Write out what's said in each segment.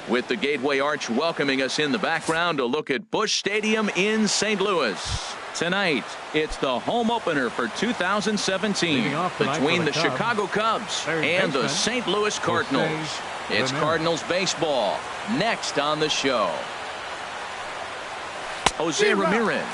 With the Gateway Arch welcoming us in the background, a look at Busch Stadium in St. Louis. Tonight, it's the home opener for 2017 between the Chicago Cubs and the St. Louis Cardinals. It's Cardinals baseball next on the show. Jose Ramirez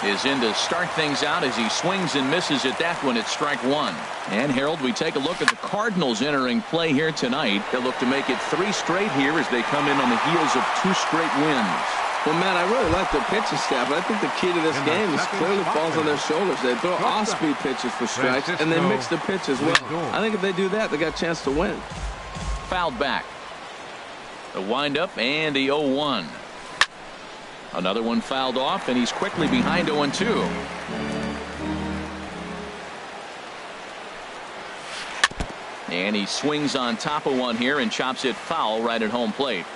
is in to start things out as he swings and misses at that one at strike one. And Harold, we take a look at the Cardinals entering play here tonight. They'll look to make it 3 straight here as they come in on the heels of 2 straight wins. Well, Matt, I really like their pitching staff, but I think the key to this game is clearly falls on their shoulders. They throw off-speed pitches for strikes, and they mix the pitch as well. I think if they do that, they got a chance to win. Fouled back. The windup and the 0-1. Another one fouled off, and he's quickly behind 0-2. And he swings on top of one here and chops it foul right at home plate.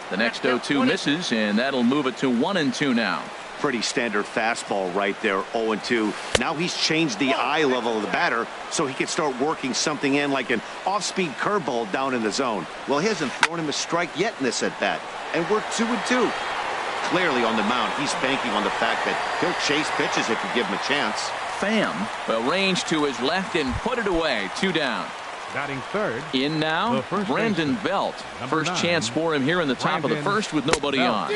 The next 0-2 misses, and that'll move it to 1-2 now. Pretty standard fastball right there, 0-2. Now he's changed the eye level of the batter so he can start working something in like an off-speed curveball down in the zone. Well, he hasn't thrown him a strike yet in this at-bat, and we're 2-2. Clearly on the mound, he's banking on the fact that he'll chase pitches if you give him a chance. Pham will range to his left and put it away. 2 down. Batting third. In now, Brandon Belt. First chance for him here in the top of the first with nobody on.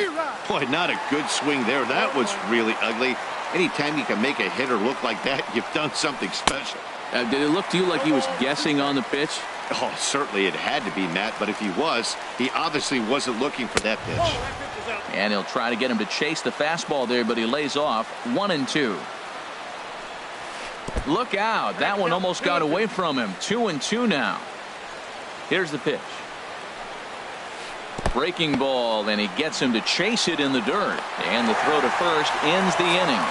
Boy, not a good swing there. That was really ugly. Anytime you can make a hitter look like that, you've done something special. Did it look to you like he was guessing on the pitch? Oh, certainly it had to be, Matt, but if he was, he obviously wasn't looking for that pitch. And he'll try to get him to chase the fastball there, but he lays off. 1-2. Look out. That one almost got away from him. 2-2 now. Here's the pitch. Breaking ball, and he gets him to chase it in the dirt. And the throw to first ends the inning.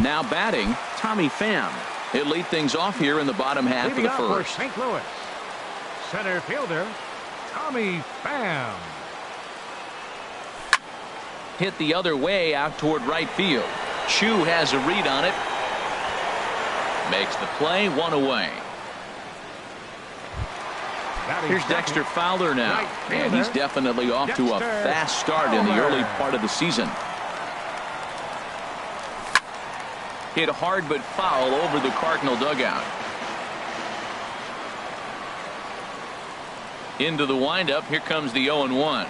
Now batting, Tommy Pham. He'll lead things off here in the bottom half of the first. St. Louis, center fielder, Tommy Pham. Hit the other way out toward right field. Chu has a read on it. Makes the play, 1 away. Here's Dexter Fowler now. And he's definitely off to a fast start in the early part of the season. Hit hard but foul over the Cardinal dugout. Into the windup. Here comes the 0-1.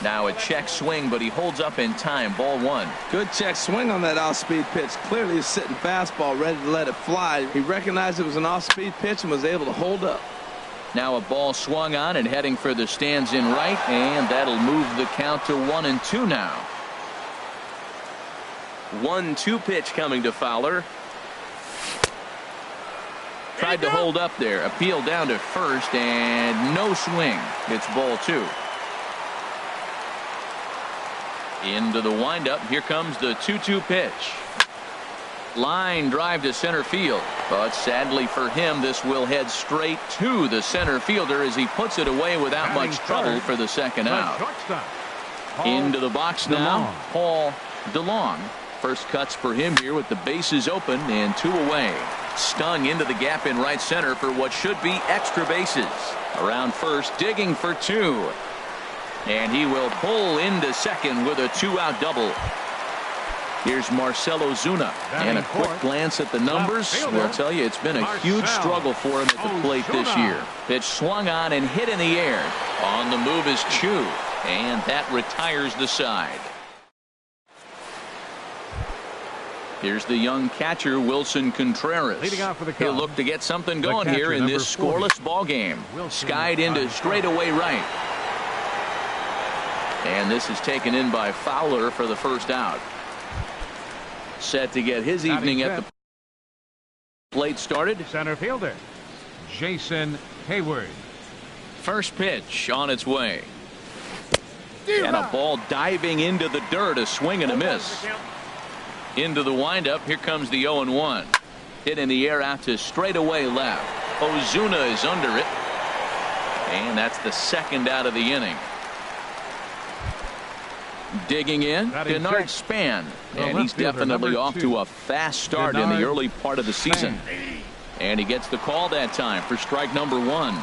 Now a check swing, but he holds up in time. Ball 1. Good check swing on that off-speed pitch. Clearly he's sitting fastball, ready to let it fly. He recognized it was an off-speed pitch and was able to hold up. Now a ball swung on and heading for the stands in right, and that'll move the count to 1-2 now. 1-2 pitch coming to Fowler. Tried to hold up there. Appeal down to first, and no swing. It's ball 2. Into the windup. Here comes the 2-2 pitch. Line drive to center field, but sadly for him, this will head straight to the center fielder as he puts it away without much trouble for the second out. Into the box now, Paul DeLong. First cuts for him here with the bases open and 2 away. Stung into the gap in right center for what should be extra bases. Around first, digging for 2. And he will pull into second with a 2-out double. Here's Marcell Ozuna, and a quick glance at the numbers will tell you it's been a huge struggle for him at the plate this year. Pitch swung on and hit in the air. On the move is Chu, and that retires the side. Here's the young catcher, Wilson Contreras. He'll look to get something going here in this scoreless ball game. Skied into straightaway right. And this is taken in by Fowler for the first out. Set to get his evening at the plate started. Center fielder, Jason Hayward. First pitch on its way. And a ball diving into the dirt, a swing and a miss. Into the windup. Here comes the 0-1. Hit in the air out to straightaway left. Ozuna is under it. And that's the second out of the inning. Digging in, Denard Span, and he's definitely off to a fast start in the early part of the season. And he gets the call that time for strike number 1.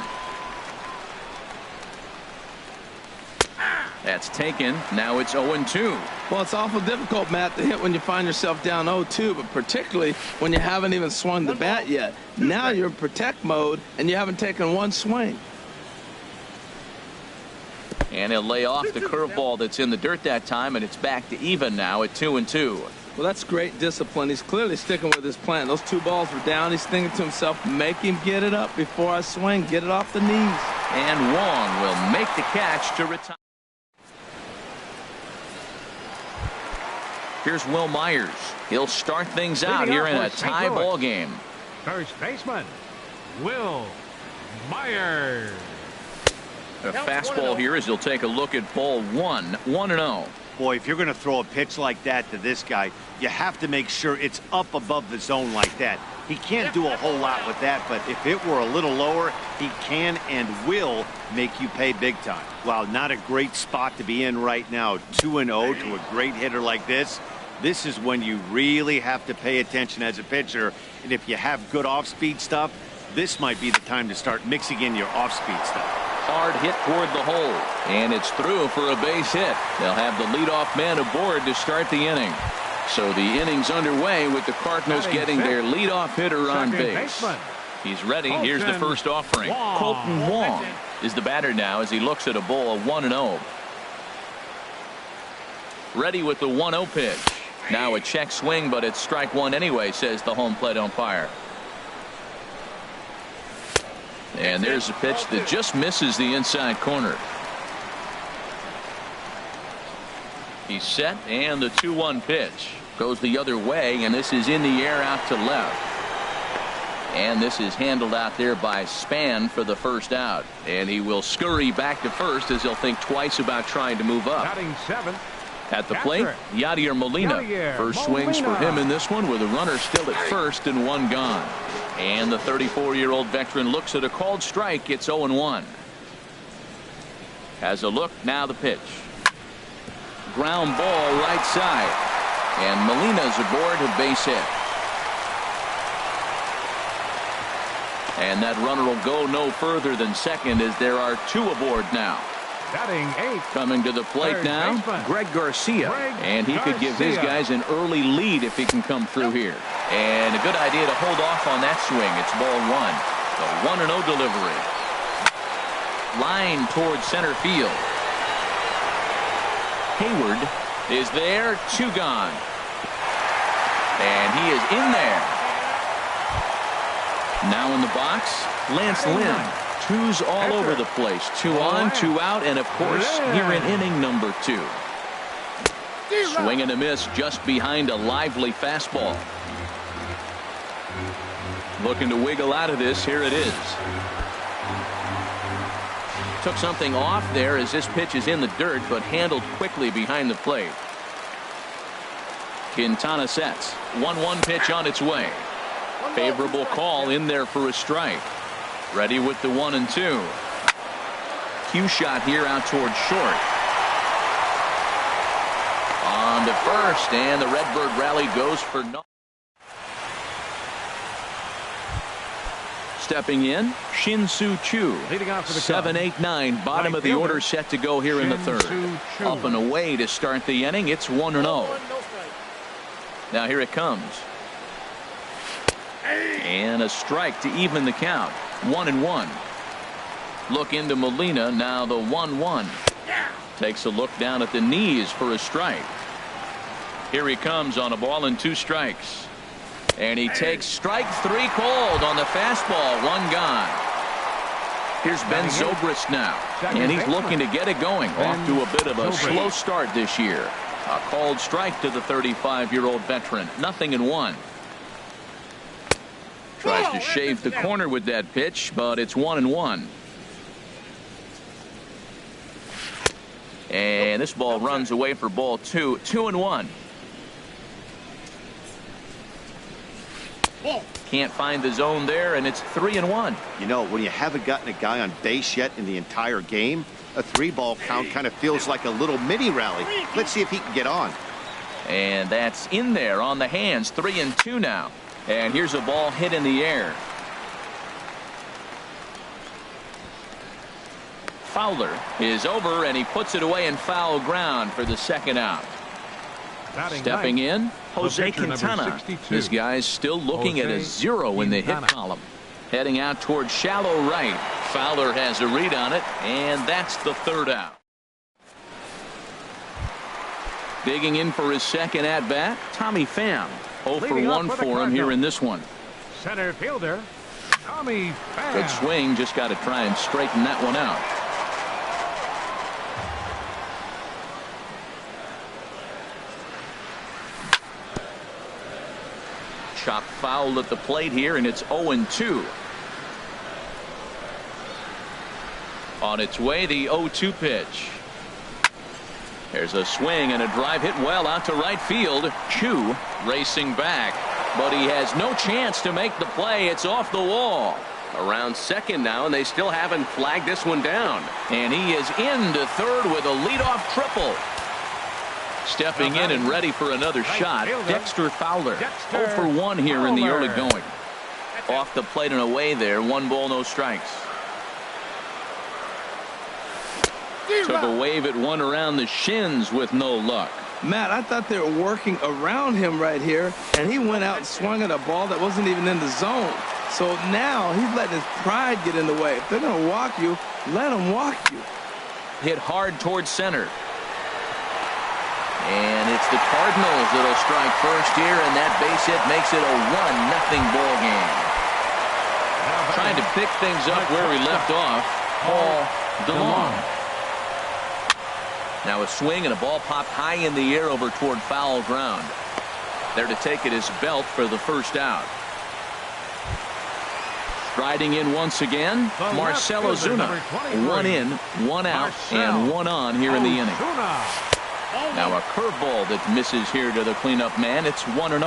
That's taken. Now it's 0-2. Well, it's awful difficult, Matt, to hit when you find yourself down 0-2, but particularly when you haven't even swung the bat yet. Now you're in protect mode, and you haven't taken one swing. And he'll lay off the curveball that's in the dirt that time, and it's back to even now at 2-2. Well, that's great discipline. He's clearly sticking with his plan. Those 2 balls were down. He's thinking to himself, make him get it up before I swing. Get it off the knees. And Wong will make the catch to retire. Here's Wil Myers. He'll start things out here in a tie ball game. First baseman, Wil Myers. A fastball here as he'll take a look at ball 1. 1-0. Boy, if you're going to throw a pitch like that to this guy, you have to make sure it's up above the zone like that. He can't do a whole lot with that, but if it were a little lower, he can and will make you pay big time. Wow, not a great spot to be in right now. 2-0 to a great hitter like this. This is when you really have to pay attention as a pitcher. And if you have good off-speed stuff, this might be the time to start mixing in your off-speed stuff. Hard hit toward the hole, and it's through for a base hit. They'll have the leadoff man aboard to start the inning. So the inning's underway with the Cardinals getting their leadoff hitter on base. He's ready. Here's the first offering. Kolten Wong is the batter now as he looks at a ball of 1-0. Ready with the 1-0 pitch. Now a check swing, but it's strike 1 anyway, says the home plate umpire. And there's a pitch that just misses the inside corner. He's set, and the 2-1 pitch goes the other way, and this is in the air out to left. And this is handled out there by Span for the first out. And he will scurry back to first as he'll think twice about trying to move up. Batting 7th. At the plate, Yadier Molina. First swings for him in this one with a runner still at first and 1 gone. And the 34-year-old veteran looks at a called strike. It's 0-1. Has a look. Now the pitch. Ground ball right side. And Molina's aboard a base hit. And that runner will go no further than second as there are 2 aboard now. Batting 8th. Coming to the plate now, Greg Garcia. And he could give his guys an early lead if he can come through here. And a good idea to hold off on that swing. It's ball 1. The 1-0 delivery. Line towards center field. Hayward is there. 2 gone. And he is in there. Now in the box, Lance Lynn. 2's all over the place. 2 on, 2 out, and of course here in inning number 2. Swing and a miss just behind a lively fastball. Looking to wiggle out of this. Here it is. Took something off there as this pitch is in the dirt, but handled quickly behind the plate. Quintana sets. 1-1 pitch on its way. Favorable call in there for a strike. Ready with the 1-2. Cue shot here out towards short. On to first, and the Redbird rally goes for no. Stepping in, Shin-Soo Choo. Leading off for the 7-8-9, bottom of the order set to go here in the third. Up and away to start the inning. It's 1-0. Now here it comes. And a strike to even the count. 1-1. Look into Molina. Now the 1-1. Takes a look down at the knees for a strike. Here he comes on a ball and 2 strikes. And he takes strike 3 called on the fastball. 1 gone. Here's Ben Zobrist now. And he's looking to get it going. Off to a bit of a slow start this year. A called strike to the 35-year-old veteran. 0-1. Tries to shave the corner with that pitch, but it's 1-1. And this ball runs away for ball 2. 2-1. Can't find the zone there, and it's 3-1. You know, when you haven't gotten a guy on base yet in the entire game, a 3-ball count kind of feels like a little mini rally. Let's see if he can get on. And that's in there on the hands. 3-2 now. And here's a ball hit in the air. Fowler is over, and he puts it away in foul ground for the second out. Stepping in, Jose Quintana. This guy's still looking at a 0 in the hit column. Heading out toward shallow right. Fowler has a read on it, and that's the third out. Digging in for his second at bat, Tommy Pham. 0 for 1 for him here in this one. Center fielder, Tommy Pham. Good swing, just got to try and straighten that one out. Chop foul at the plate here, and it's 0-2. On its way, the 0-2 pitch. There's a swing and a drive hit well out to right field. Chu racing back, but he has no chance to make the play. It's off the wall. Around second now, and they still haven't flagged this one down. And he is into third with a leadoff triple. Stepping in and ready for another shot, Dexter Fowler. 0 for 1 here in the early going. Off the plate and away there. 1 ball, no strikes. Took a wave at one around the shins with no luck. Matt, I thought they were working around him right here, and he went out and swung at a ball that wasn't even in the zone. So now he's letting his pride get in the way. If they're going to walk you, let them walk you. Hit hard towards center. And it's the Cardinals that'll strike first here, and that base hit makes it a 1-0 ball game. Trying to pick things up where he left off, Paul DeLong. Now a swing and a ball popped high in the air over toward foul ground. There to take it is Belt for the first out. Striding in once again, Marcell Ozuna. 1 in, 1 out, and 1 on here in the inning. Now a curveball that misses here to the cleanup man. It's 1-0.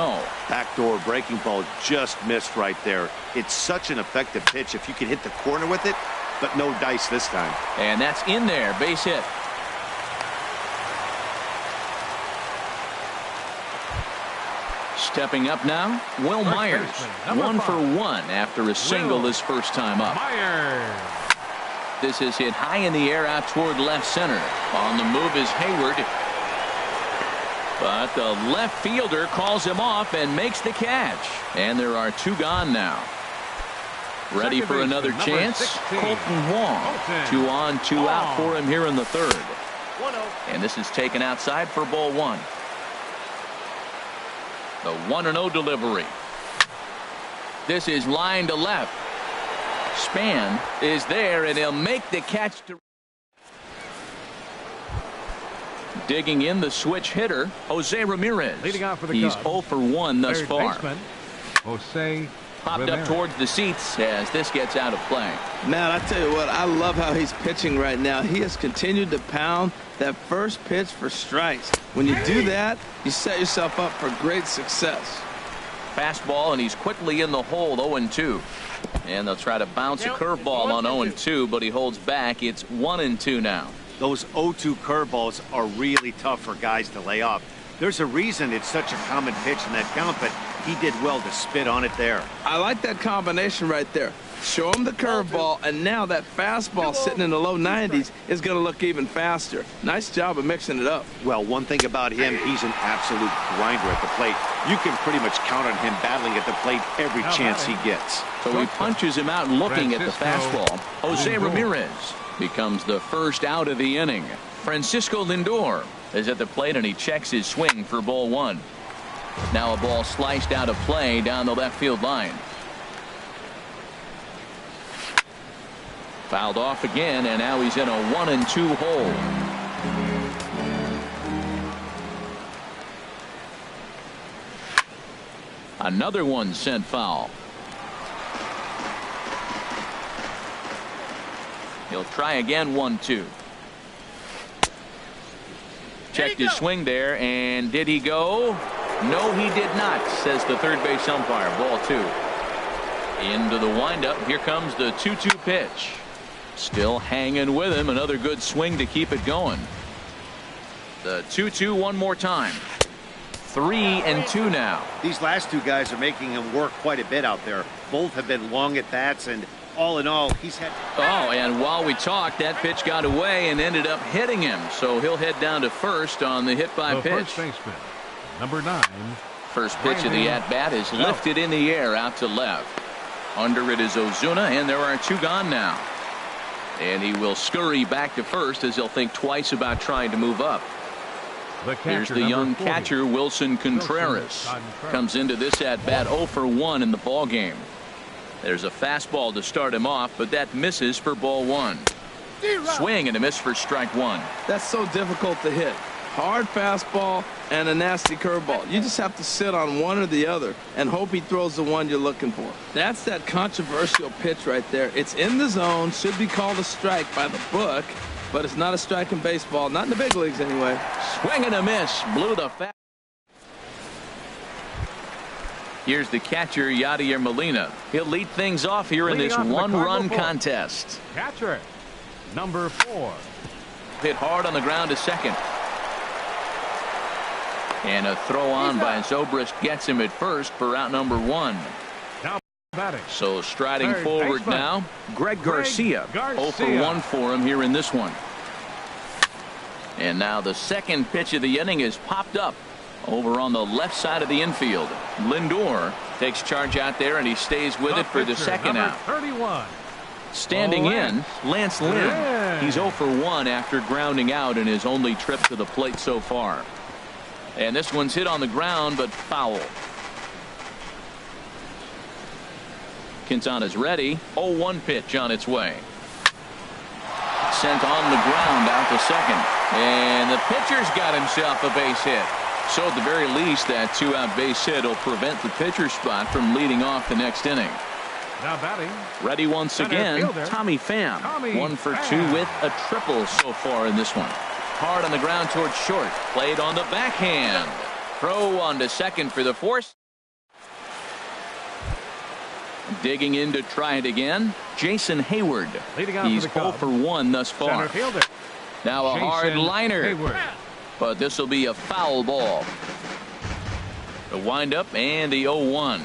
Backdoor breaking ball just missed right there. It's such an effective pitch if you can hit the corner with it, but no dice this time. And that's in there. Base hit. Stepping up now, Will Myers. 1 for 1 after a single his first time up. Myers. This is hit high in the air out toward left center. On the move is Hayward. But the left fielder calls him off and makes the catch. And there are 2 gone now. Ready for another chance? Colton Wong. 2 on, 2 out for him here in the third. And this is taken outside for ball 1. The 1-0 delivery. This is line to left. Span is there, and he'll make the catch. Digging in the switch hitter, Jose Ramirez. Leading off for the He's Cubs. 0 for 1 thus Third far. baseman, Jose Popped Ramirez. up towards the seats as this gets out of play. Man, I tell you what, I love how he's pitching right now. He has continued to pound that first pitch for strikes. When you do that, you set yourself up for great success. Fastball, and he's quickly in the hole. 0-2. And they'll try to bounce a curveball on 0-2, but he holds back. It's 1-2 now. Those 0-2 curveballs are really tough for guys to lay off. There's a reason it's such a common pitch in that count, but he did well to spit on it there. I like that combination right there. Show him the curveball, and now that fastball sitting in the low 90s is going to look even faster. Nice job of mixing it up. Well, one thing about him, he's an absolute grinder at the plate. You can pretty much count on him battling at the plate every chance he gets. So he punches him out looking at the fastball. Jose Ramirez becomes the first out of the inning. Francisco Lindor is at the plate, and he checks his swing for ball 1. Now a ball sliced out of play down the left field line. Fouled off again, and now he's in a 1-2 hole. Another one sent foul. He'll try again. 1-2. Checked his swing there, and did he go? No, he did not, says the third base umpire. Ball 2. Into the windup. Here comes the 2-2 pitch. Still hanging with him. Another good swing to keep it going. The 2-2 one more time. 3-2 now. These last 2 guys are making him work quite a bit out there. Both have been long at bats, and All in all, he's had... Oh, and while we talked, that pitch got away and ended up hitting him. So he'll head down to first on the hit by The pitch. first baseman, number 9. First pitch of the at-bat is lifted in the air out to left. Under it is Ozuna, and there are 2 gone now. And he will scurry back to first as he'll think twice about trying to move up. Here's the young catcher, Wilson Contreras. Comes into this at-bat 0 for 1 in the ball game. There's a fastball to start him off, but that misses for ball 1. Swing and a miss for strike 1. That's so difficult to hit. Hard fastball and a nasty curveball. You just have to sit on one or the other and hope he throws the one you're looking for. That's that controversial pitch right there. It's in the zone, should be called a strike by the book, but it's not a strike in baseball, not in the big leagues anyway. Swing and a miss, blew the fast. Here's the catcher, Yadier Molina. He'll lead things off here in this one-run contest. Catcher, number 4. Hit hard on the ground to second. And a throw on by Zobrist gets him at first for out number 1. Now batting. So striding Third forward baseman, now, Greg Garcia. 0 for Garcia. 1 for him here in this one. And now the second pitch of the inning is popped up over on the left side of the infield. Lindor takes charge out there, and he stays with it for the second number out. 31. Standing in, Lance Lynn. Lynn. He's 0 for 1 after grounding out in his only trip to the plate so far. And this one's hit on the ground, but foul. Quintana's ready. 0-1 pitch on its way. Sent on the ground out to second. And the pitcher's got himself a base hit. So at the very least, that 2-out base hit will prevent the pitcher spot from leading off the next inning. Now batting. Ready once Center again, fielder, Tommy Pham. Tommy 1 for 2 Pham. with a triple so far in this one. Hard on the ground towards short. Played on the backhand. Throw on to second for the force. Digging in to try it again, Jason Hayward. Leading off He's for the 0 Cubs. for 1 thus Center far. fielder. Now a Jason hard liner. Hayward. But this will be a foul ball. The windup and the 0-1.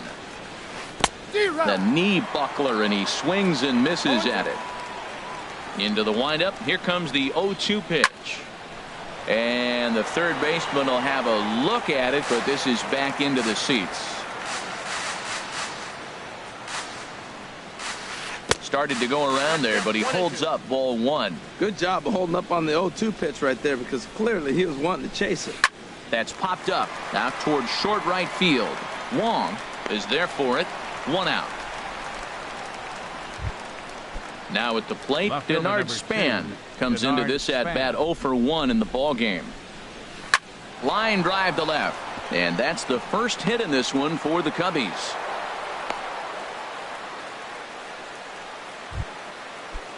The knee buckler, and he swings and misses at it. Into the windup. Here comes the 0-2 pitch. And the third baseman will have a look at it, but this is back into the seats. Started to go around there, but he holds up ball 1. Good job of holding up on the 0-2 pitch right there, because clearly he was wanting to chase it. That's popped up out towards short right field. Wong is there for it. 1 out. Now at the plate, Left fielder Denard number Span 2, comes into Denard this at Span. bat 0 for 1 in the ball game. Line drive to left, and that's the first hit in this one for the Cubbies.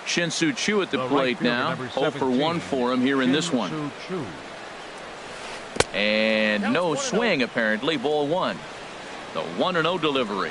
Shin-Soo Choo at the The right plate fielder, now. number 0 for 1 17, for him here in this one. Shin-Soo Choo. And no swing apparently. Ball 1. The 1-0 delivery.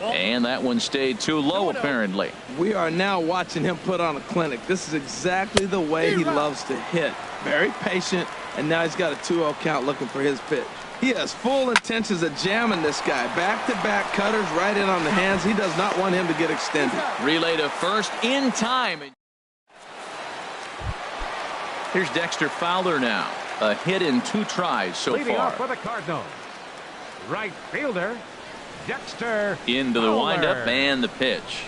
And that one stayed too low apparently. We are now watching him put on a clinic. This is exactly the way he loves to hit. Very patient, and now he's got a 2-0 count looking for his pitch. He has full intentions of jamming this guy. Back-to-back cutters right in on the hands. He does not want him to get extended. Relay to first in time. Here's Dexter Fowler now. A hit in 2 tries so Leading far. off for the Cardinals. Right fielder, Dexter Into the Fowler. windup and the pitch.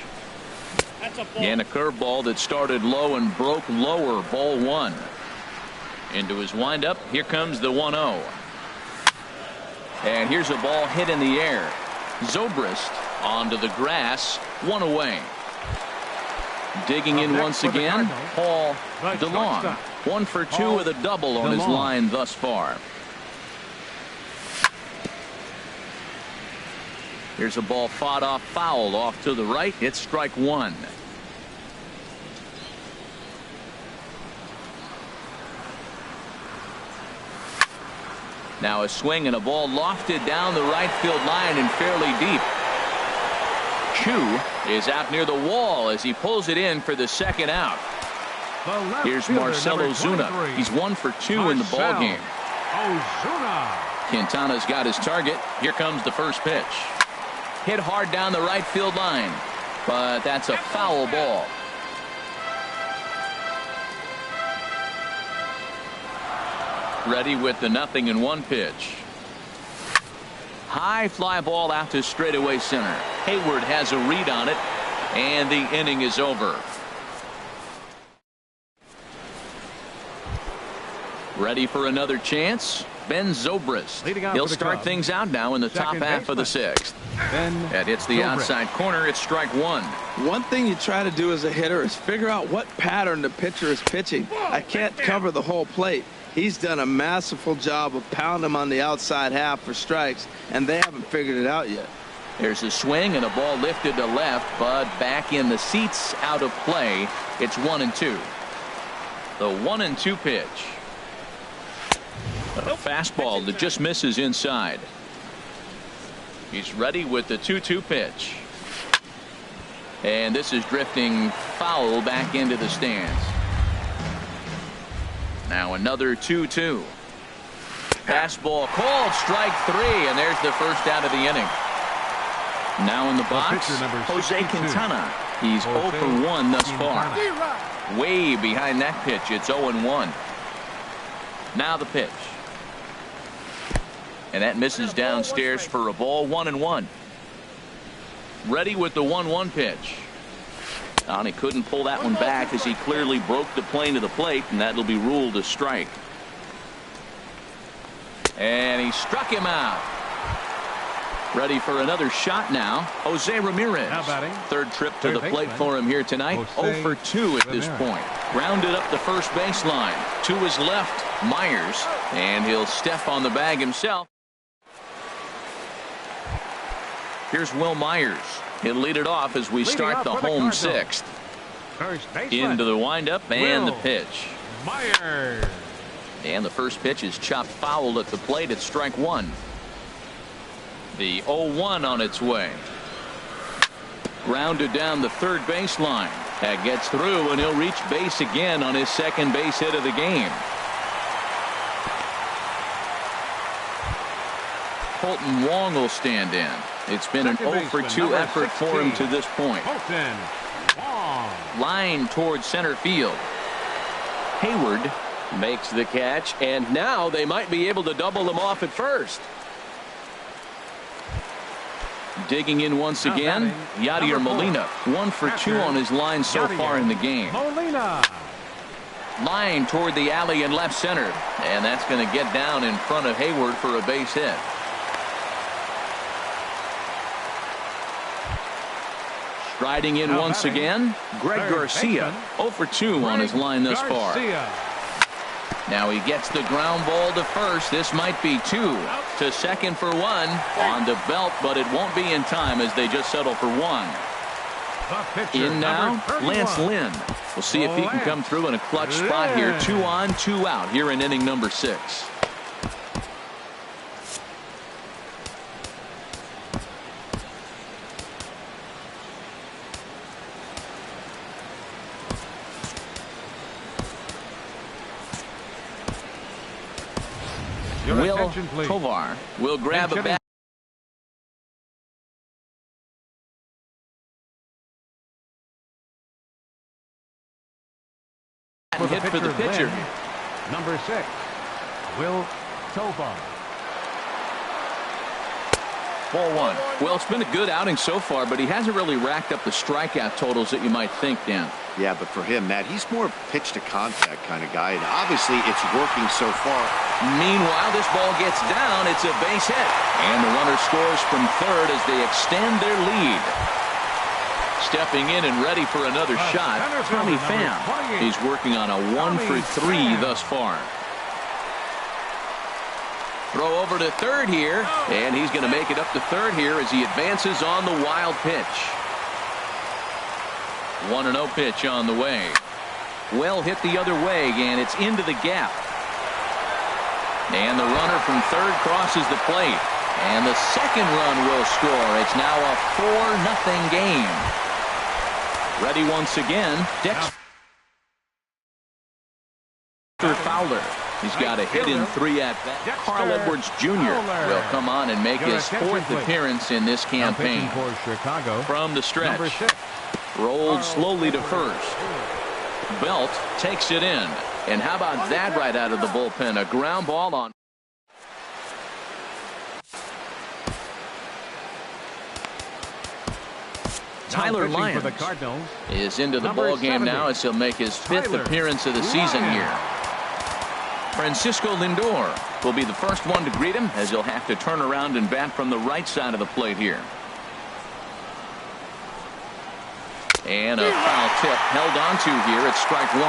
And a curveball that started low and broke lower. Ball 1. Into his windup. Here comes the 1-0. And here's a ball hit in the air. Zobrist onto the grass. 1 away. Digging in Up next once for the again, Cardinals, Paul the DeLong. shortstop, 1 for 2 Paul with a double on his DeLong. line thus far. Here's a ball fought off foul off to the right. It's strike 1. Now a swing and a ball lofted down the right field line and fairly deep. Choo is out near the wall as he pulls it in for the second out. The left Here's fielder, Marcell number Ozuna. 23. He's 1 for 2 in the ball Marcell game. Ozuna. Quintana's got his target. Here comes the first pitch. Hit hard down the right field line. but that's a foul ball. Ready with the 0-1 pitch. High fly ball out to straightaway center. Hayward has a read on it, and the inning is over. Ready for another chance? Ben Zobrist. He'll start things out now in the top half of the 6th. That hits the outside corner. It's strike one. One thing you try to do as a hitter is figure out what pattern the pitcher is pitching. I can't cover the whole plate. He's done a masterful job of pounding him on the outside half for strikes, and they haven't figured it out yet. There's a swing and a ball lifted to left, but back in the seats, out of play. It's 1-2. The 1-2 pitch. A fastball that just misses inside. He's ready with the 2-2 pitch. And this is drifting foul back into the stands. Now another 2-2. Fastball called, strike 3, and there's the first out of the inning. Now in the box, Jose Quintana. He's 0 for 1 thus far. Way behind that pitch, it's 0-1. Now the pitch. And that misses downstairs for a ball. 1-1. Ready with the 1-1 pitch. And he couldn't pull that one back as he clearly broke the plane to the plate, and that'll be ruled a strike. And he struck him out. Ready for another shot now. Jose Ramirez. Third trip to the plate for him here tonight. 0 for 2 at this point. Grounded up the first baseline. To his left, Myers. And he'll step on the bag himself. Here's Wil Myers. He'll lead it off as we start the home 6th. Into the windup and the pitch. Myers. And the first pitch is chopped foul at the plate. It's strike 1. The 0-1 on its way. Grounded down the third baseline. That gets through, and he'll reach base again on his second base hit of the game. Colton Wong will stand in. It's been an 0 for 2 effort for him to this point. Line towards center field. Hayward makes the catch, and now they might be able to double them off at first. Digging in once again, Yadier Molina. 1 for 2 on his line so far in the game. Line toward the alley in left center, and that's going to get down in front of Hayward for a base hit. Striding in once again, Greg Garcia. 0 for 2 on his line thus far. Now he gets the ground ball to first. This might be 2. To second for 1. On the belt, but it won't be in time as they just settle for 1. In now, Lance Lynn. We'll see if he can come through in a clutch spot here. 2 on, 2 out here in inning number 6. Will Tovar will grab a bat. Hit for the pitcher. Number 6, Will Tovar. Ball 1. Well, it's been a good outing so far, but he hasn't really racked up the strikeout totals that you might think, Dan. Yeah, but for him, Matt, he's more pitch to contact kind of guy, and obviously it's working so far. Meanwhile, this ball gets down. It's a base hit, and the runner scores from third as they extend their lead. Stepping in and ready for another shot, Tommy Pham. He's working on a 1 for 3 thus far. Throw over to third here, and he's going to make it up to third here as he advances on the wild pitch. 1-0 pitch on the way. Well hit the other way, and it's into the gap. And the runner from third crosses the plate. And the second run will score. It's now a 4-0 game. Ready once again, Dexter Fowler. He's got a hit in 3 at bat. Carl Edwards Jr. will come on and make his 4th appearance in this campaign. For Chicago, from the stretch, number 6. rolled slowly to first. Belt takes it in. And how about that right out of the bullpen? A ground ball on. Tyler Lyons for the Cardinals is into the number ball game 70. now as he'll make his 5th Tyler appearance of the season here. Francisco Lindor will be the first one to greet him as he'll have to turn around and bat from the right side of the plate here. And a foul tip held onto here at strike 1.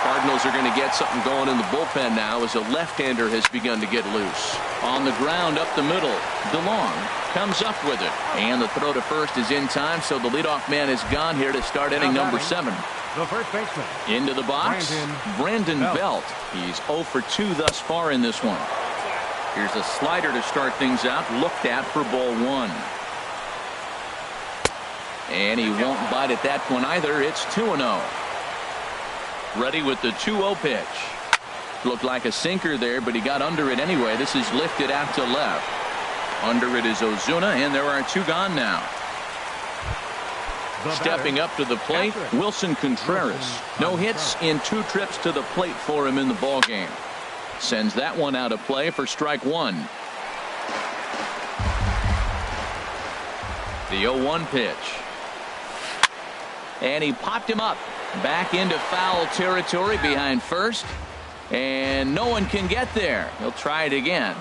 Cardinals are going to get something going in the bullpen now as a left-hander has begun to get loose. On the ground up the middle, DeLong comes up with it. And the throw to first is in time, so the leadoff man is gone here to start inning number 7. The first baseman. Into the box, Brandon Belt. He's 0 for 2 thus far in this one. Here's a slider to start things out, looked at for ball 1. And he won't bite at that one either. It's 2-0. Ready with the 2-0 pitch. Looked like a sinker there, but he got under it anyway. This is lifted out to left. Under it is Ozuna, and there are 2 gone now. Stepping up to the plate, Wilson Contreras. No hits in 2 trips to the plate for him in the ball game. Sends that one out of play for strike 1. The 0-1 pitch. And he popped him up. Back into foul territory behind first. And no one can get there. He'll try it again.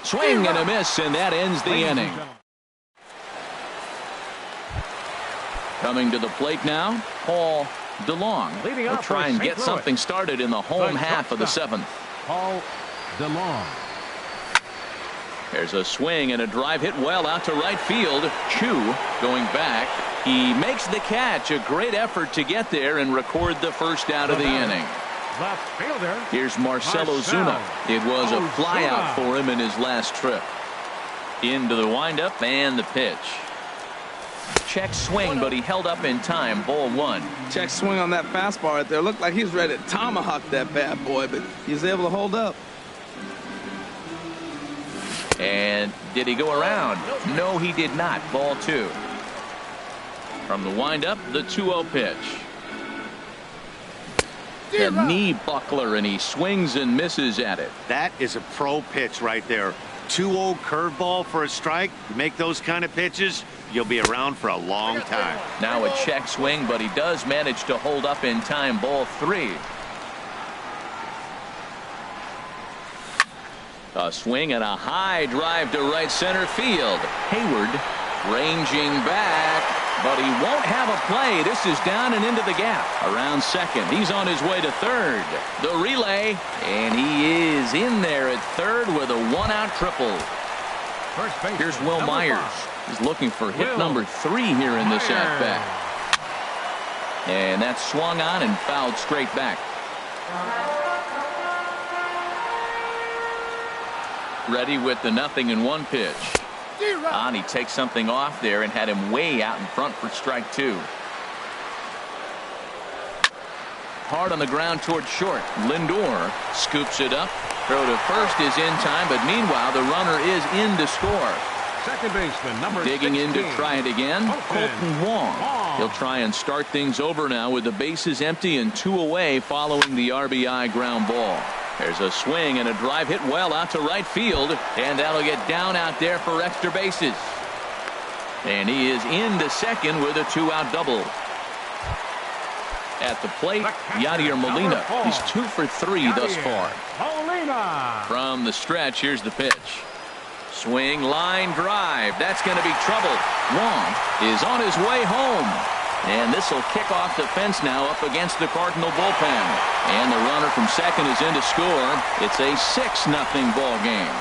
Swing and a miss, and that ends the inning. Coming to the plate now, Paul DeLong. He'll try and get something started in the home half of the 7th. Paul DeLong. There's a swing and a drive hit well out to right field. Chu going back. He makes the catch. A great effort to get there and record the first out of the inning. Left fielder. Here's Marcell Ozuna. It was a flyout for him in his last trip. Into the windup and the pitch. Check swing, but he held up in time. Ball 1. Check swing on that fastball right there. Looked like he's ready to tomahawk that bad boy, but he's able to hold up. And did he go around? No, he did not. Ball 2. From the windup, the 2-0 pitch. The knee buckler, and he swings and misses at it. That is a pro pitch right there. 2-0 curveball for a strike. You make those kind of pitches, you'll be around for a long time. Now a check swing, but he does manage to hold up in time. Ball 3. A swing and a high drive to right center field. Hayward ranging back, but he won't have a play. This is down and into the gap. Around second. He's on his way to third. The relay, and he is in there at third with a 1-out triple. Here's Will Myers. He's looking for hit number 3 here in this at-bat. And that's swung on and fouled straight back. Ready with the 0-1 pitch. On, he takes something off there and had him way out in front for strike 2. Hard on the ground toward short. Lindor scoops it up. Throw to first is in time, but meanwhile the runner is in to score. Second baseman, number Digging 16. in to try it again, Colton Wong. He'll try and start things over now with the bases empty and 2 away following the RBI ground ball. There's a swing and a drive hit well out to right field, and that'll get down out there for extra bases. And he is into second with a 2-out double. At the plate, Yadier Molina. He's 2 for 3 thus far. Molina. From the stretch, here's the pitch. Swing, line drive. That's going to be trouble. Wong is on his way home. And this will kick off the fence now up against the Cardinal bullpen. And the runner from second is in to score. It's a 6-0 ball game.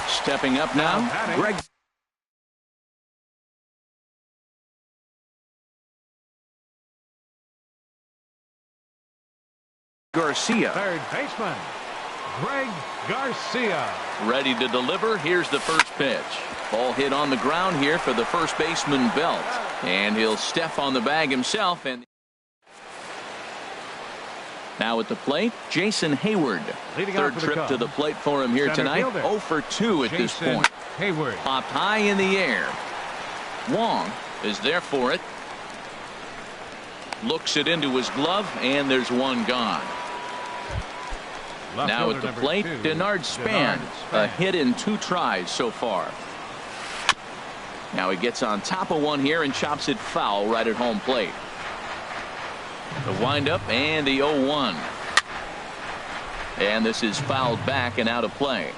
Stepping up now, Greg Garcia. Third baseman, Greg Garcia. Ready to deliver. Here's the first pitch. Ball hit on the ground here for the first baseman, Belt. And he'll step on the bag himself. And Now at the plate, Jason Hayward. Leading Third off for the trip to the Cubs, plate for him here center tonight. fielder, 0 for 2 at this Jason point. Hayward. Popped high in the air. Wong is there for it. Looks it into his glove, and there's one gone. Left Now fielder at the number plate, 2, Denard Span. A hit in 2 tries so far. Now he gets on top of one here and chops it foul right at home plate. The windup and the 0-1. And this is fouled back and out of play.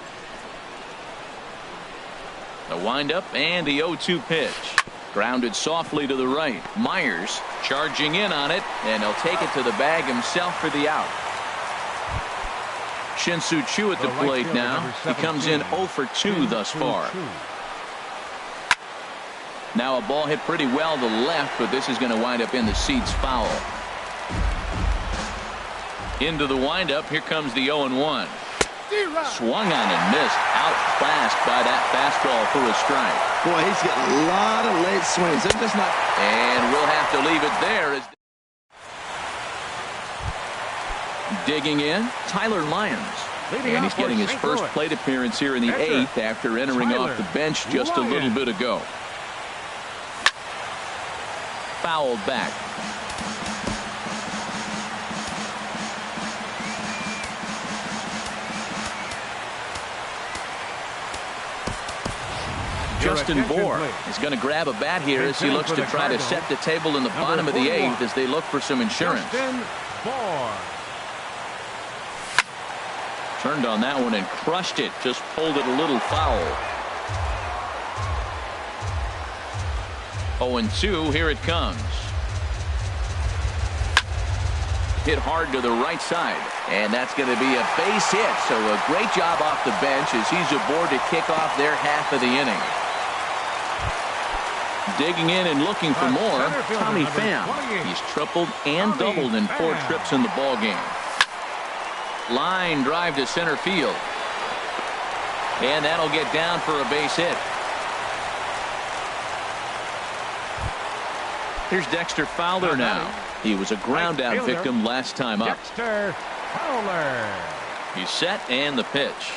The windup and the 0-2 pitch. Grounded softly to the right. Myers charging in on it, and he'll take it to the bag himself for the out. Shin-Soo Choo at the plate now. He comes in 0 for 2 thus far. Now a ball hit pretty well to the left, but this is going to wind up in the seats foul. Into the windup. Here comes the 0-1. Swung on and missed. Outclassed by that fastball for a strike. Boy, he's got a lot of late swings. They're just not. And we'll have to leave it there. As digging in, Tyler Lyons. And he's getting his first plate appearance here in the 8th after entering off the bench just a little bit ago. Fouled back. Justin Bour is going to grab a bat here as he looks to try to set the table in the bottom of the 8th as they look for some insurance. Justin Bour. Turned on that one and crushed it. Just pulled it a little foul. 0-2. Here it comes. Hit hard to the right side. And that's going to be a base hit. So a great job off the bench as he's aboard to kick off their half of the inning. Digging in and looking for more, Tommy Pham. He's tripled and doubled in 4 trips in the ball game. Line drive to center field. And that'll get down for a base hit. Here's Dexter Fowler now. He was a ground out victim last time up. Dexter Fowler. He's set and the pitch.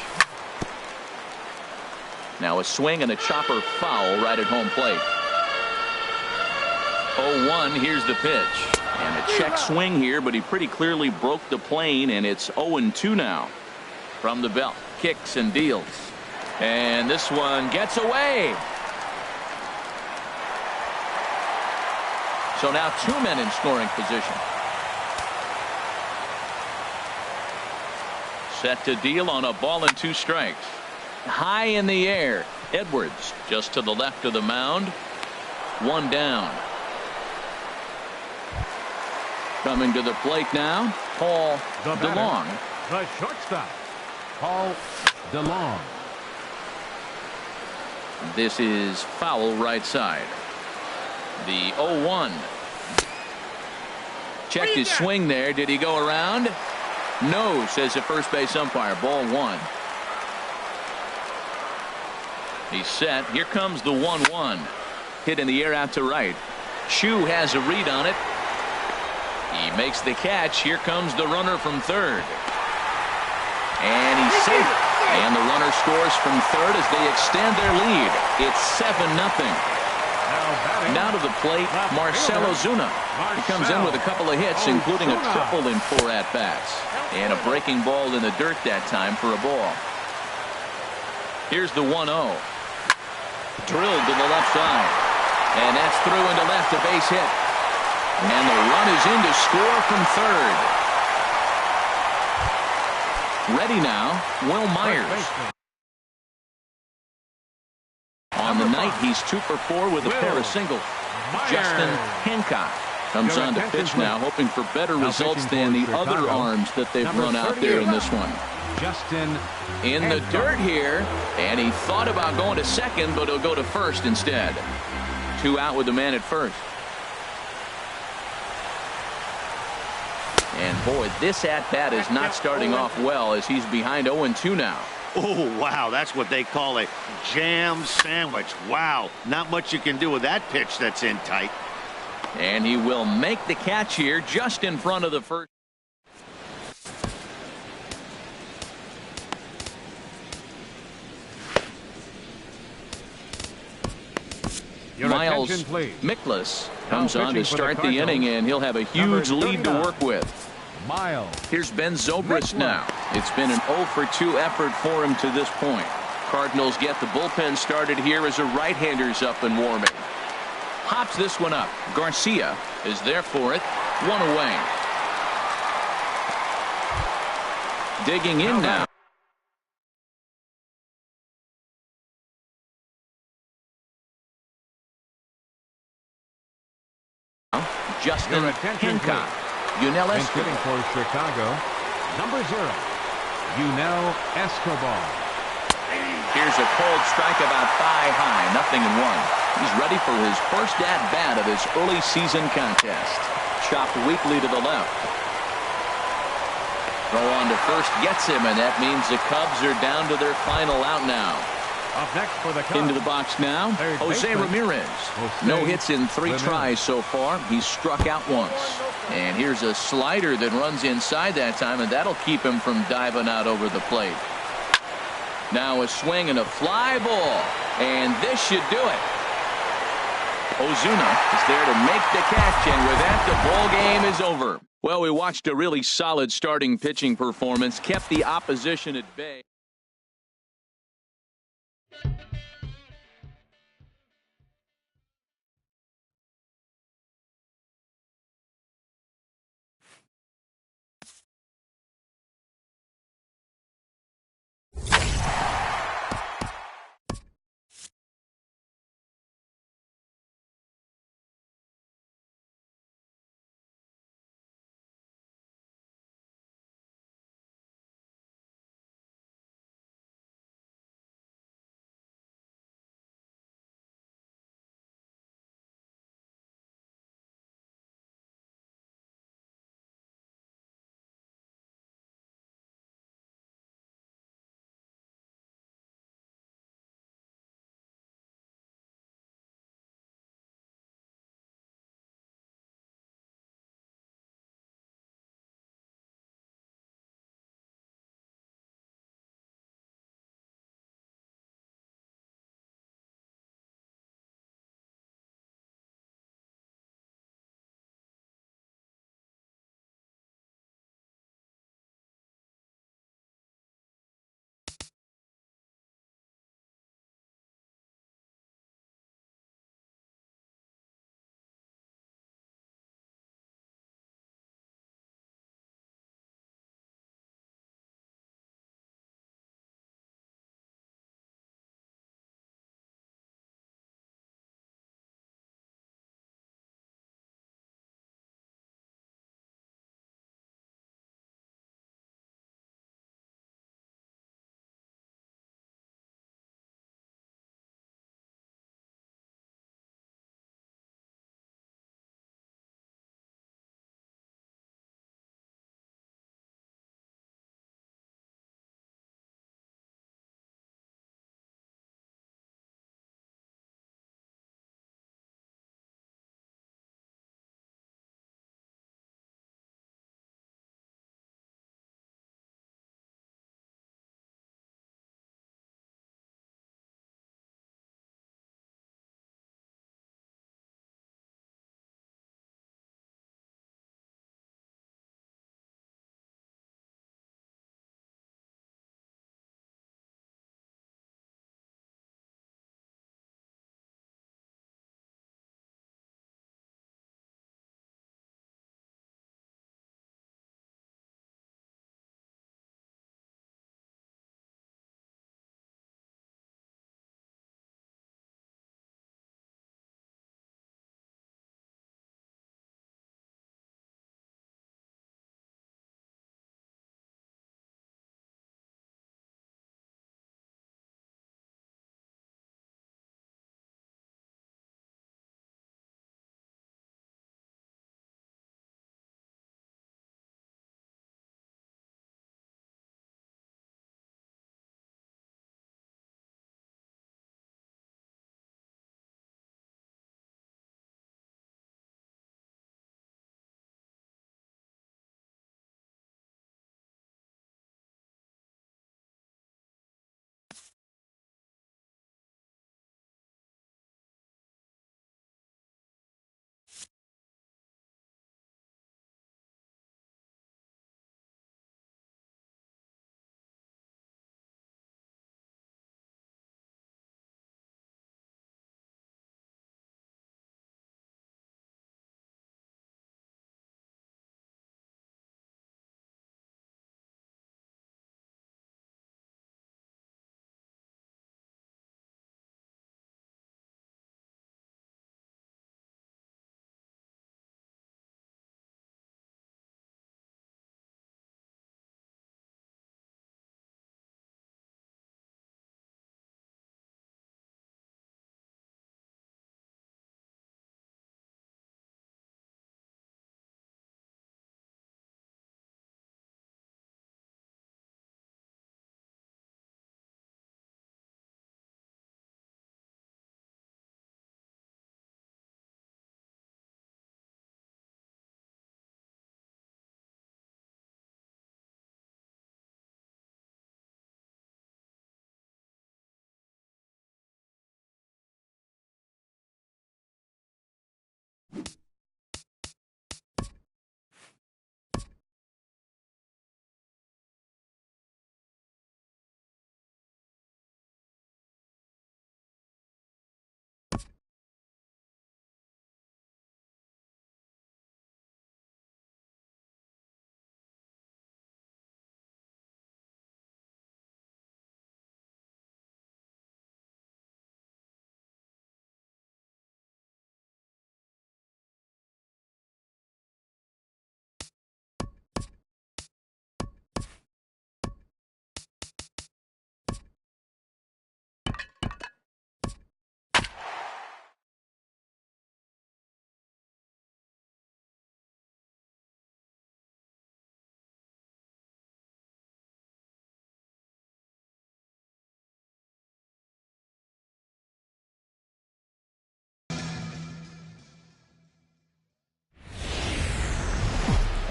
Now a swing and a chopper foul right at home plate. 0-1. Here's the pitch. And a check swing here, but he pretty clearly broke the plane, and it's 0-2 now. From the belt, kicks and deals. And this one gets away. So now 2 men in scoring position. Set to deal on a ball and 2 strikes. High in the air. Edwards just to the left of the mound. 1 down. Coming to the plate now, Paul DeLong. The shortstop, Paul DeLong. This is foul right side. The 0-1. Checked his swing there. Did he go around? No, says the first base umpire. Ball 1. He's set. Here comes the 1-1. Hit in the air out to right. Choo has a read on it. He makes the catch. Here comes the runner from third. And he's safe. And the runner scores from third as they extend their lead. It's 7-0. Now to the plate, Marcell Ozuna. He comes in with a couple of hits, including a triple in 4 at-bats. And a breaking ball in the dirt that time for a ball. Here's the 1-0. Drilled to the left side. And that's through into left, a base hit. And the run is in to score from third. Ready now, Will Myers. On the night, he's 2 for 4 with a pair of singles. Justin Hancock comes on to pitch now, hoping for better results than the other arms that they've run out there in this one. Justin in the dirt here, and he thought about going to second, but he'll go to first instead. 2 out with the man at first. And boy, this at-bat is not starting off well as he's behind 0-2 now. Oh, wow, that's what they call a jam sandwich. Wow, not much you can do with that pitch that's in tight. And he will make the catch here just in front of the first. Your Miles attention, please. Mikolas Now comes on to pitching for the start the Cardinals, inning, and he'll have a huge number lead to 39. work with. Miles. Here's Ben Zobrist Mikolas. now. It's been an 0 for 2 effort for him to this point. Cardinals get the bullpen started here as a right-hander's up and warming. Hops this one up. Garcia is there for it. One away. Digging in now. Justin Your attention, Hancock. please. Yunel And Escobar. hitting for Chicago, number 0, Yunel Escobar. Here's a cold strike about thigh high. 0-1. He's ready for his first at-bat of his early season contest. Chopped weakly to the left. Throw on to first gets him, and that means the Cubs are down to their final out now. Up next for the Cubs. Into the box now, Third Jose baseman, Ramirez. Jose No hits in 3 Ramirez. tries so far. He's struck out once. And here's a slider that runs inside that time, and that'll keep him from diving out over the plate. Now a swing and a fly ball. And this should do it. Ozuna is there to make the catch, and with that, the ball game is over. Well, we watched a really solid starting pitching performance, kept the opposition at bay.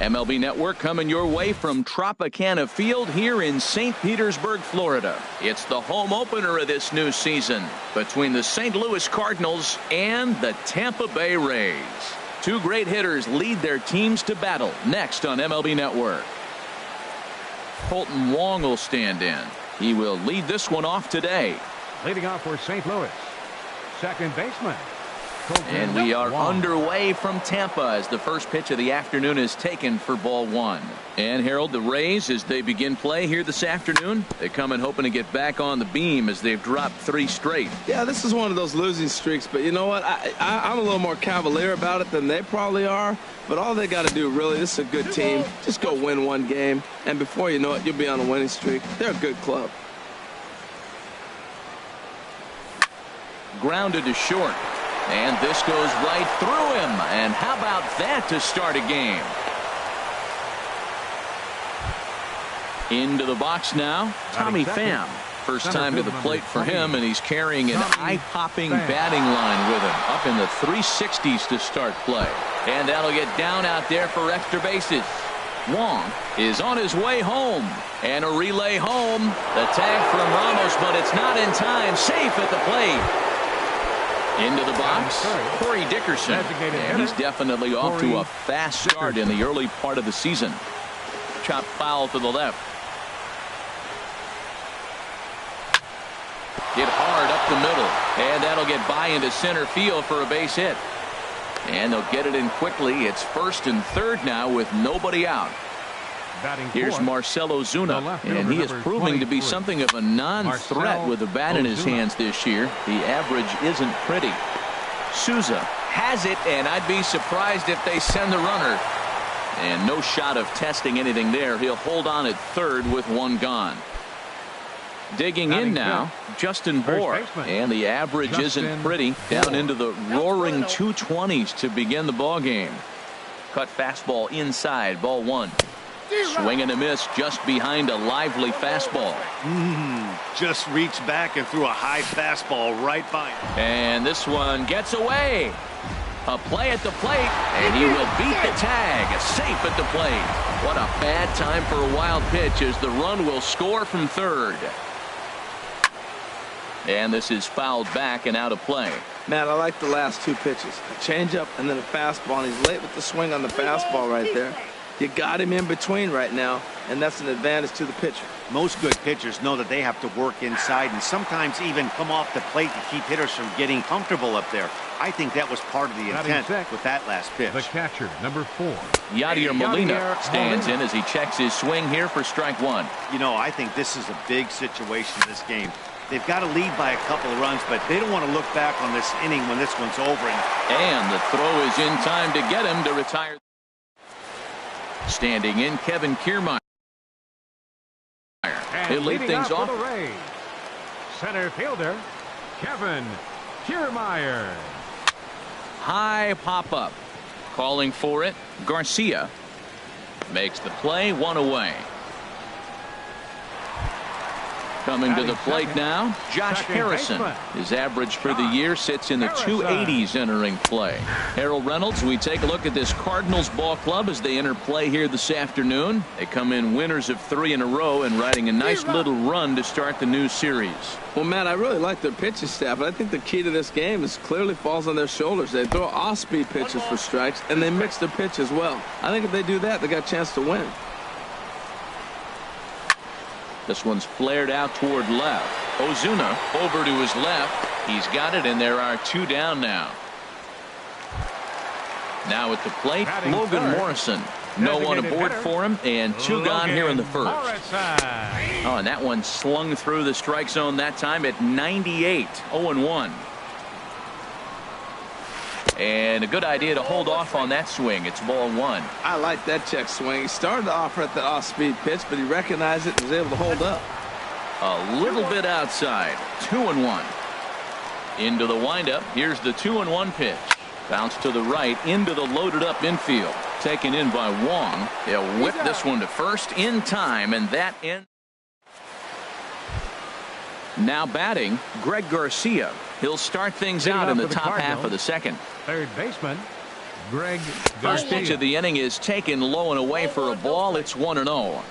MLB Network coming your way from Tropicana Field here in St. Petersburg, Florida. It's the home opener of this new season between the St. Louis Cardinals and the Tampa Bay Rays. Two great hitters lead their teams to battle next on MLB Network. Kolten Wong will stand in. He will lead this one off today. Leading off for St. Louis, second baseman. And we are underway from Tampa as the first pitch of the afternoon is taken for ball one. And Harold, the Rays, as they begin play here this afternoon, they come in hoping to get back on the beam as they've dropped 3 straight. Yeah, this is one of those losing streaks, but you know what? I'm a little more cavalier about it than they probably are. But all they got to do, really, this is a good team. Just go win one game, and before you know it, you'll be on a winning streak. They're a good club. Grounded to short. And this goes right through him. And how about that to start a game? Into the box now, Tommy Pham. First time to the plate for him, and he's carrying an eye-popping batting line with him. Up in the 360s to start play. And that'll get down out there for extra bases. Wong is on his way home. And a relay home. The tag from Ramos, but it's not in time. Safe at the plate. Into the box, Corey Dickerson, and he's definitely off to a fast start in the early part of the season. Chop foul to the left. Hit hard up the middle, and that'll get by into center field for a base hit. And they'll get it in quickly. It's first and third now with nobody out. Here's Marcell Ozuna, and he is proving to be something of a non-threat with the bat in his hands this year. The average isn't pretty. Souza has it, and I'd be surprised if they send the runner. And no shot of testing anything there. He'll hold on at third with one gone. Digging in now, Justin Bour, and the average isn't pretty. Down into the roaring 220s to begin the ball game. Cut fastball inside, ball one. Swing and a miss just behind a lively fastball. Just reached back and threw a high fastball right by him. And this one gets away. A play at the plate, and he will beat the tag. Safe at the plate. What a bad time for a wild pitch as the run will score from third. And this is fouled back and out of play. Man, I like the last 2 pitches. A changeup and then a fastball, and he's late with the swing on the fastball right there. You got him in between right now, and that's an advantage to the pitcher. Most good pitchers know that they have to work inside and sometimes even come off the plate to keep hitters from getting comfortable up there. I think that was part of the intent with that last pitch. The catcher, number 4. Yadier Molina stands in as he checks his swing here for strike one. You know, I think this is a big situation in this game. They've got to lead by a couple of runs, but they don't want to look back on this inning when this one's over. And the throw is in time to get him to retire. Standing in, Kevin Kiermaier. He'll lead things off. For the Rays, center fielder, Kevin Kiermaier. High pop-up. Calling for it, Garcia. Makes the play, one away. Coming to the plate now, Josh Harrison. His average for the year sits in the 280s entering play. Harold Reynolds, we take a look at this Cardinals ball club as they enter play here this afternoon. They come in winners of 3 in a row and riding a nice little run to start the new series. Well, Matt, I really like their pitching staff, but I think the key to this game is clearly falls on their shoulders. They throw off-speed pitches for strikes, and they mix their pitch as well. I think if they do that, they got a chance to win. This one's flared out toward left. Ozuna over to his left. He's got it, and there are 2 down now. Now at the plate, Logan Morrison. No one aboard for him, and 2 gone here in the first. Oh, and that one slung through the strike zone that time at 98. 0-1. And a good idea to hold off on that swing. It's ball one. I like that check swing. He started off at the off-speed pitch, but he recognized it and was able to hold up. A little bit outside. 2-1. Into the windup. Here's the 2-1 pitch. Bounce to the right into the loaded up infield. Taken in by Wong. He'll whip this one to first in time, and that ends. Now batting, Greg Garcia. He'll start things out in the top half of the second. Third baseman, Greg First pitch Garcia. of the inning is taken low and away for a ball. It's 1-0.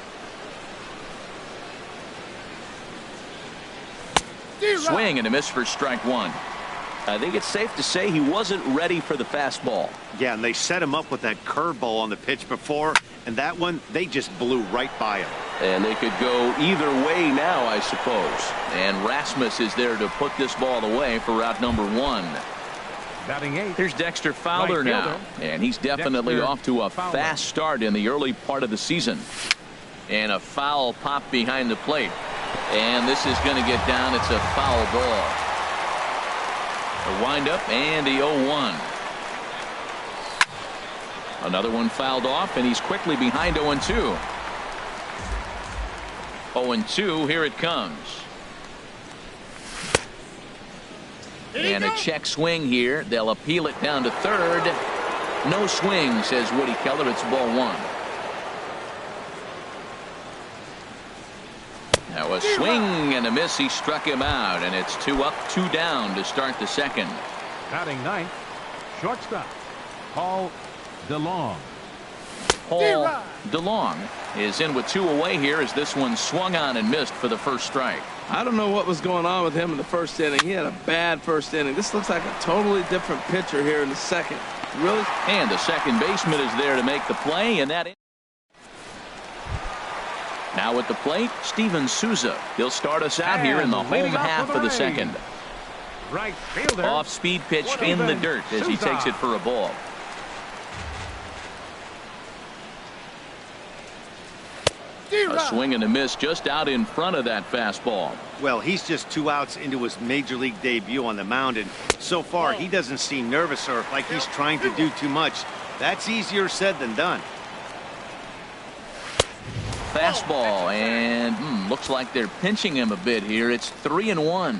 Swing and a miss for strike one. I think it's safe to say he wasn't ready for the fastball. Yeah, and they set him up with that curveball on the pitch before, and that one, they just blew right by him. And they could go either way now, I suppose. And Rasmus is there to put this ball away for out number one. Batting eighth. Here's Dexter Fowler Right now, fielder. and he's definitely Dexter off to a Fowler. fast start in the early part of the season. And a foul pop behind the plate. And this is going to get down. It's a foul ball. A windup and the 0-1. Another one fouled off, and he's quickly behind 0-2. 0-2, here it comes. And a check swing here. They'll appeal it down to third. No swing, says Woody Keller. It's ball one. Now a swing and a miss. He struck him out, and it's 2 up, 2 down to start the second. Batting ninth. Shortstop. Paul DeLong. Paul DeLong is in with 2 away here as this one swung on and missed for the first strike. I don't know what was going on with him in the first inning. He had a bad first inning. This looks like a totally different pitcher here in the second. Really? And the second baseman is there to make the play, and that. Now at the plate, Steven Souza. He'll start us out here in the home leading off half with of the a second. Right fielder. Off speed pitch in the dirt as he takes it for a ball. A swing and a miss just out in front of that fastball. Well, he's just 2 outs into his major league debut on the mound, and so far he doesn't seem nervous or like he's trying to do too much. That's easier said than done. Fastball, and looks like they're pinching him a bit here. It's 3-1.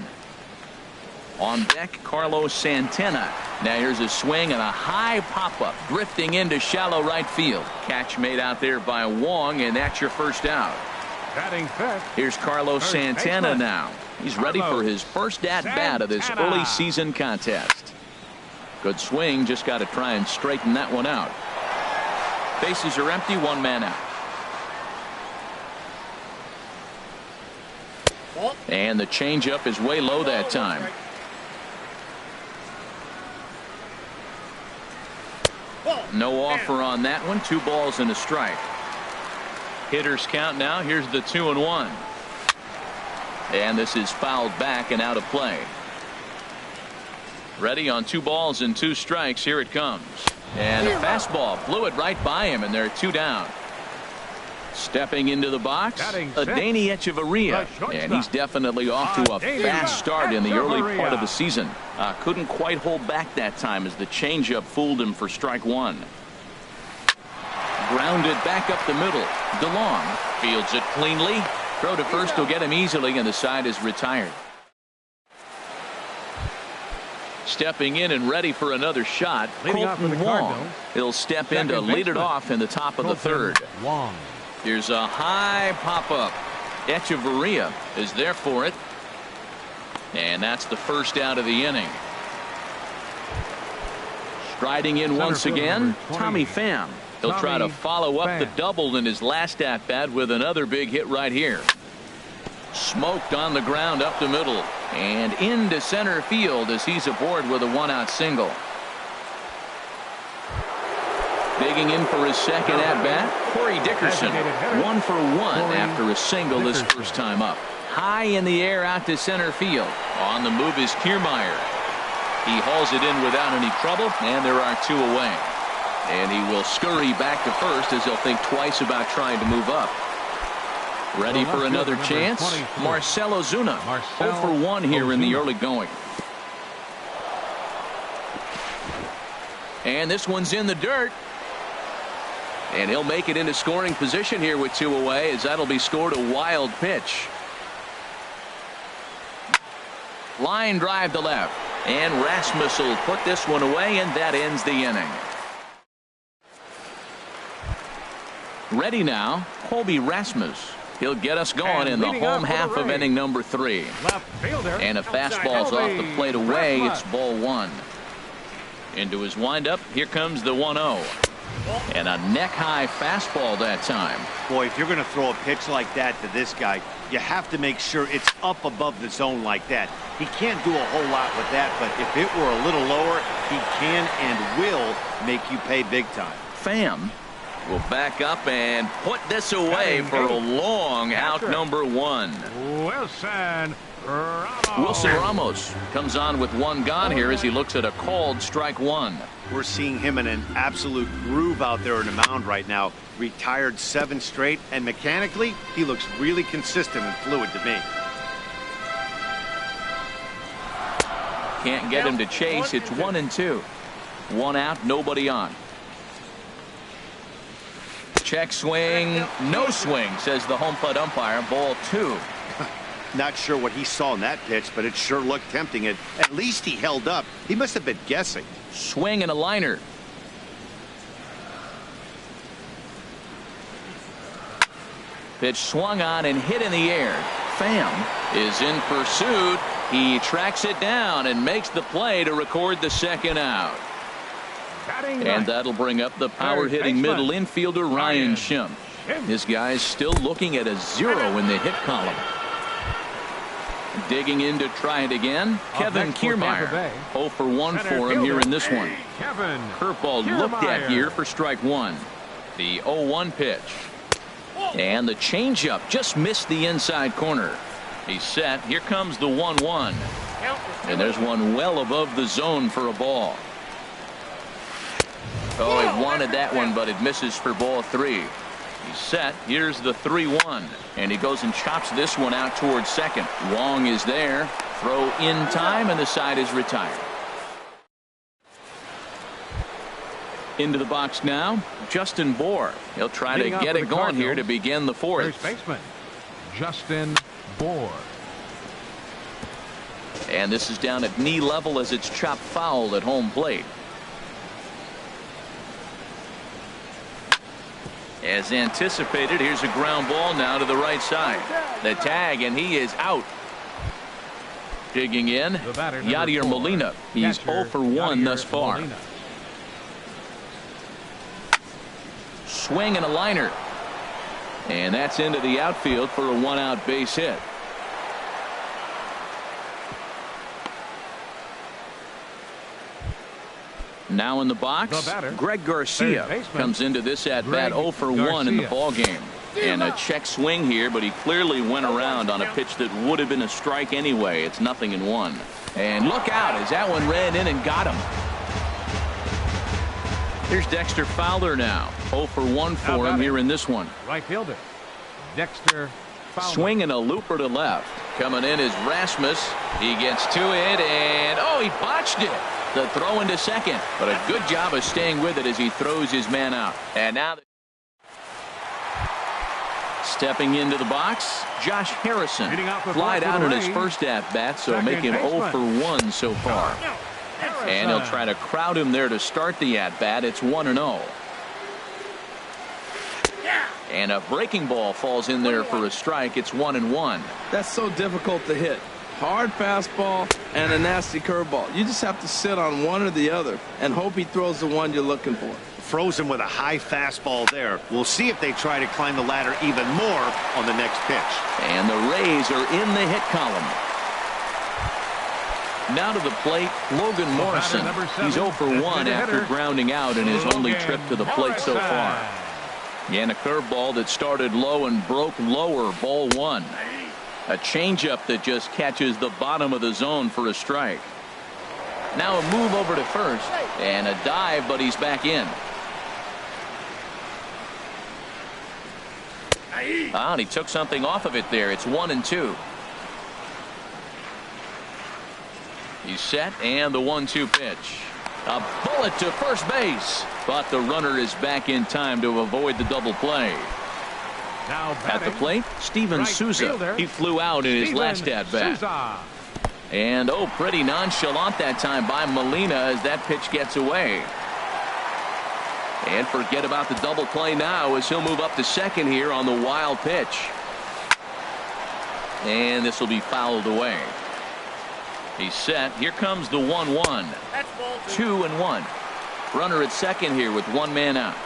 On deck, Carlos Santana. Now here's a swing and a high pop-up drifting into shallow right field. Catch made out there by Wong, and that's your first out. Batting fifth. Here's Carlos First Santana baseman. now. He's ready for Carlos his first at-bat of this Santana. early season contest. Good swing, just got to try and straighten that one out. Bases are empty, 1 man out. And the changeup is way low that time. No offer on that one. 2 balls and a strike. Hitters count now. Here's the 2-1. And this is fouled back and out of play. Ready on 2 balls and 2 strikes. Here it comes. And a fastball flew it right by him, and they're 2 down. Stepping into the box, Batting sixth, Adeiny Echeverria, the shortstop. and he's definitely off to a Adeiny fast start in the early part of the Echeverria. season. Couldn't quite hold back that time as the changeup fooled him for strike 1. Grounded back up the middle. DeLong fields it cleanly. Throw to first will get him easily, and the side is retired. Stepping in and ready for another shot, Leading off for Colton the Wong. Cardinals. He'll step in to Second lead it baseman. off in the top of the Colton third. Wong. Here's a high pop-up. Echeverria is there for it. And that's the first out of the inning. Striding in Center once fielder again, number 20. Tommy Pham. He'll try to Tommy follow up the Pham. double in his last at-bat with another big hit right here. Smoked on the ground up the middle and into center field as he's aboard with a 1-out single. Digging in for his second at-bat, Corey Dickerson. Designated hitter, 1 for 1 Corey after a single this Dickerson. first time up. High in the air out to center field. On the move is Kiermaier. He hauls it in without any trouble, and there are 2 away. And he will scurry back to first as he'll think twice about trying to move up. Ready for another Number chance? 24. Marcell Ozuna. Marcell 0 for 1 here in the Ozuna. early going. And this one's in the dirt. And he'll make it into scoring position here with 2 away, as that'll be scored a wild pitch. Line drive to left. And Rasmus will put this one away, and that ends the inning. Ready now, Colby Rasmus. He'll get us going And in the leading home off for the half of Rays. inning number 3. Left fielder. And a fastball's off the plate away. It's ball 1. Into his windup. Here comes the 1-0. And a neck-high fastball that time. Boy, if you're going to throw a pitch like that to this guy, you have to make sure it's up above the zone like that. He can't do a whole lot with that, but if it were a little lower, he can and will make you pay big time. Pham will back up and put this away for a long out number 1. Wilson Ramos. Wilson Ramos comes on with 1 gone here as he looks at a called strike 1. We're seeing him in an absolute groove out there in the mound right now. Retired 7 straight, and mechanically, he looks really consistent and fluid to me. Can't get him to chase. It's 1-2. 1 out, nobody on. Check swing, no swing, says the home plate umpire. Ball 2. Not sure what he saw in that pitch, but it sure looked tempting. At least he held up. He must have been guessing. Swing and a liner. Pitch swung on and hit in the air. Pham is in pursuit. He tracks it down and makes the play to record the 2nd out. And that'll bring up the power-hitting middle infielder Ryan Schimpf. This guy's still looking at a 0 in the hit column. Digging in to try it again, Kevin Kiermaier. 0 for 1 for him here in this one. Curveball looked at here for strike 1. The 0-1 pitch. And the changeup just missed the inside corner. He's set. Here comes the 1-1. And there's one well above the zone for a ball. Oh, he wanted that one, but it misses for ball 3. He's set. Here's the 3-1. And he goes and chops this one out towards second. Wong is there. Throw in time, and the side is retired. Into the box now, Justin Bour. He'll try to get it going here to begin the 4th. First baseman, Justin Bour. And this is down at knee level as it's chopped foul at home plate. As anticipated, here's a ground ball now to the right side. The tag, and he is out. Digging in, Yadier Molina. He's 0 for 1 thus far. Swing and a liner. And that's into the outfield for a 1-out base hit. Now in the box, Greg Garcia comes into this at bat 0 for 1 in the ball game. And a check swing here, but he clearly went around on a pitch that would have been a strike anyway. It's 0-1. And look out as that one ran in and got him. Here's Dexter Fowler now. 0 for 1 for him here in this one. Right fielder, Dexter Fowler. Swinging a looper to left. Coming in is Rasmus. He gets to it, and he botched it. The throw into second, but a good job of staying with it as he throws his man out. And now stepping into the box, Josh Harrison. Flied out in his first at-bat, so make him 0 for 1 so far. And he'll try to crowd him there to start the at-bat. It's 1-0. And a breaking ball falls in there for a strike. It's 1-1. That's so difficult to hit. Hard fastball and a nasty curveball. You just have to sit on one or the other and hope he throws the one you're looking for. Frozen with a high fastball there. We'll see if they try to climb the ladder even more on the next pitch. And the Rays are in the hit column. Now to the plate, Logan Morrison. He's 0 for 1 after grounding out in his only trip to the plate so far. And a curveball that started low and broke lower, ball 1. A changeup that just catches the bottom of the zone for a strike. Now a move over to first and a dive, but he's back in. And he took something off of it there. It's 1-2. He's set, and the 1-2 pitch. A bullet to first base, but the runner is back in time to avoid the double play. Now at the plate, Steven Souza. He flew out in his last at-bat. And pretty nonchalant that time by Molina as that pitch gets away. And forget about the double play now as he'll move up to second here on the wild pitch. And this will be fouled away. He's set. Here comes the 1-1. 2-1. Runner at second here with one man out.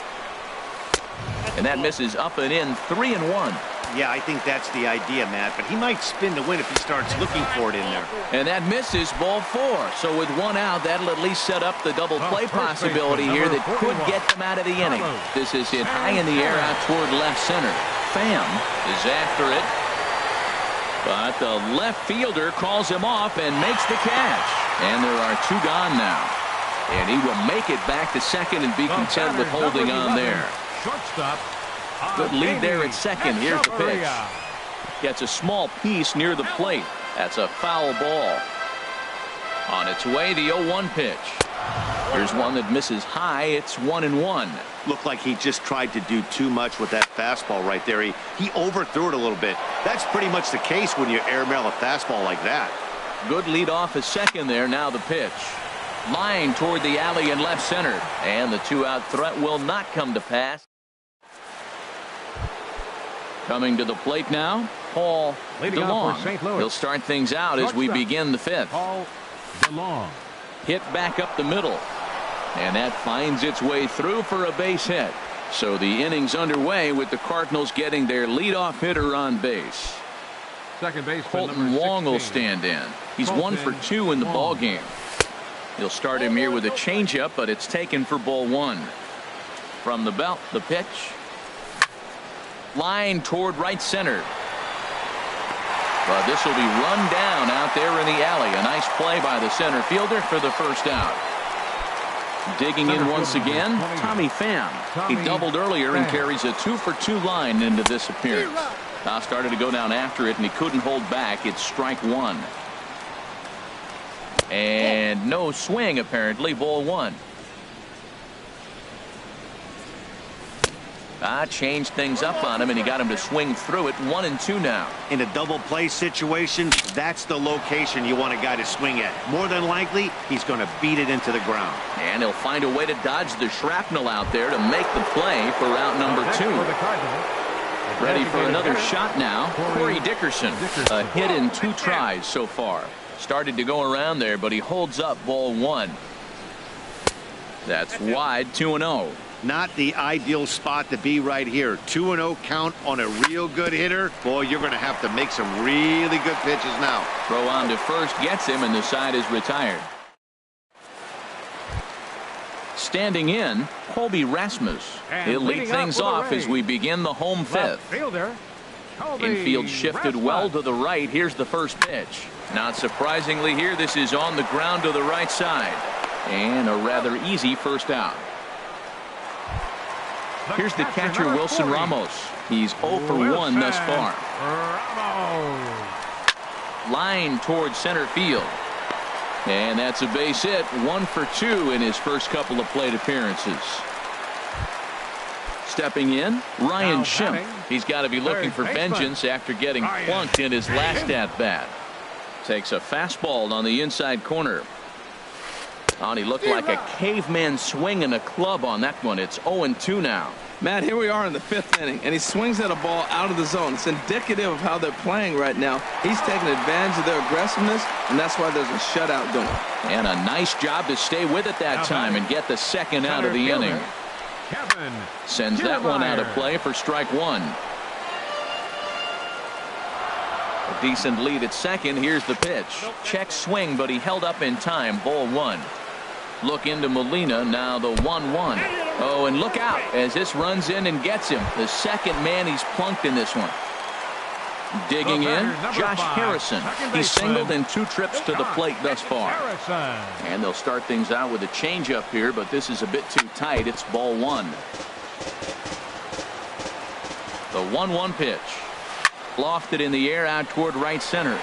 And that misses up and in. 3-1. Yeah, I think that's the idea, Matt. But he might spin to win if he starts looking for it in there. And that misses, ball 4. So with one out, that'll at least set up the double play possibility here that could get them out of the inning. This is hit high in the air out toward left center. Pham is after it. But the left fielder calls him off and makes the catch. And there are 2 gone now. And he will make it back to second and be content with holding on there. Shortstop. Good lead there at second. Here's the pitch. Gets a small piece near the plate. That's a foul ball. On its way, the 0-1 pitch. Here's one that misses high. It's 1-1. Looked like he just tried to do too much with that fastball right there. He overthrew it a little bit. That's pretty much the case when you airmail a fastball like that. Good lead off at second there. Now the pitch. Line toward the alley in left center. And the 2-out threat will not come to pass. Coming to the plate now, Paul DeLong. He'll start things out as we begin the 5th. Paul DeLong. Hit back up the middle. And that finds its way through for a base hit. So the inning's underway with the Cardinals getting their leadoff hitter on base. Second base. Colton Wong will stand in. He's 1 for 2 in the ball game. He'll start him here with a changeup, but it's taken for ball 1. From the belt, the pitch. Line toward right center. But this will be run down out there in the alley. A nice play by the center fielder for the first out. Digging in once again, Tommy Pham. He doubled earlier and carries a 2 for 2 line into this appearance. Now started to go down after it and he couldn't hold back. It's strike 1. And no swing apparently. Ball 1. Changed things up on him and he got him to swing through it. 1-2 now. In a double play situation, that's the location you want a guy to swing at. More than likely, he's going to beat it into the ground. And he'll find a way to dodge the shrapnel out there to make the play for out number 2. Ready for another shot now. Corey Dickerson. A hit in 2 tries so far. Started to go around there, but he holds up ball 1. That's wide. 2-0. Not the ideal spot to be right here. 2-0 count on a real good hitter. Boy, you're going to have to make some really good pitches now. Throw on to first gets him and the side is retired. Standing in, Colby Rasmus. He'll lead things off as we begin the home 5th. Infield shifted well to the right. Here's the first pitch. Not surprisingly here, this is on the ground to the right side. And a rather easy first out. Here's the catcher, Wilson Ramos. He's 0 for 1 thus far. Line towards center field. And that's a base hit. 1 for 2 in his first couple of plate appearances. Stepping in, Ryan Schimpf. He's got to be looking for vengeance after getting plunked in his last at-bat. Takes a fastball on the inside corner. And he looked like a caveman swinging a club on that one. It's 0-2 now. Matt, here we are in the 5th inning, and he swings at a ball out of the zone. It's indicative of how they're playing right now. He's taking advantage of their aggressiveness, and that's why there's a shutout going. And a nice job to stay with it that time and get the second out of the inning. Sends that one out of play for strike 1. A decent lead at second. Here's the pitch. Check swing, but he held up in time. Ball 1. Look into Molina. Now the 1-1. Oh, and look out as this runs in and gets him. The second man he's plunked in this one. Digging in, Josh Harrison. He's singled in 2 trips to the plate thus far. And they'll start things out with a changeup here, but this is a bit too tight. It's ball 1. The 1-1 pitch. Lofted in the air out toward right center.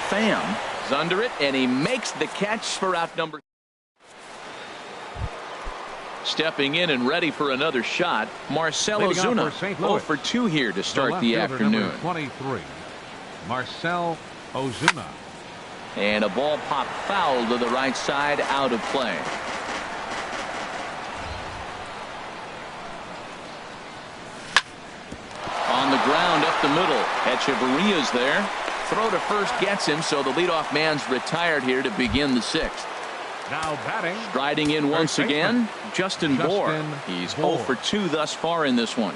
Pham is under it, and he makes the catch for out number. Stepping in and ready for another shot, Marcell Ozuna. 0 for 2 here to start the afternoon. 23, Marcell Ozuna. And a ball pop foul to the right side, out of play. On the ground up the middle. Echeverria's there. Throw to first gets him, so the leadoff man's retired here to begin the sixth. Now batting. Striding in once again, Justin Bour. He's 0 for 2 thus far in this one.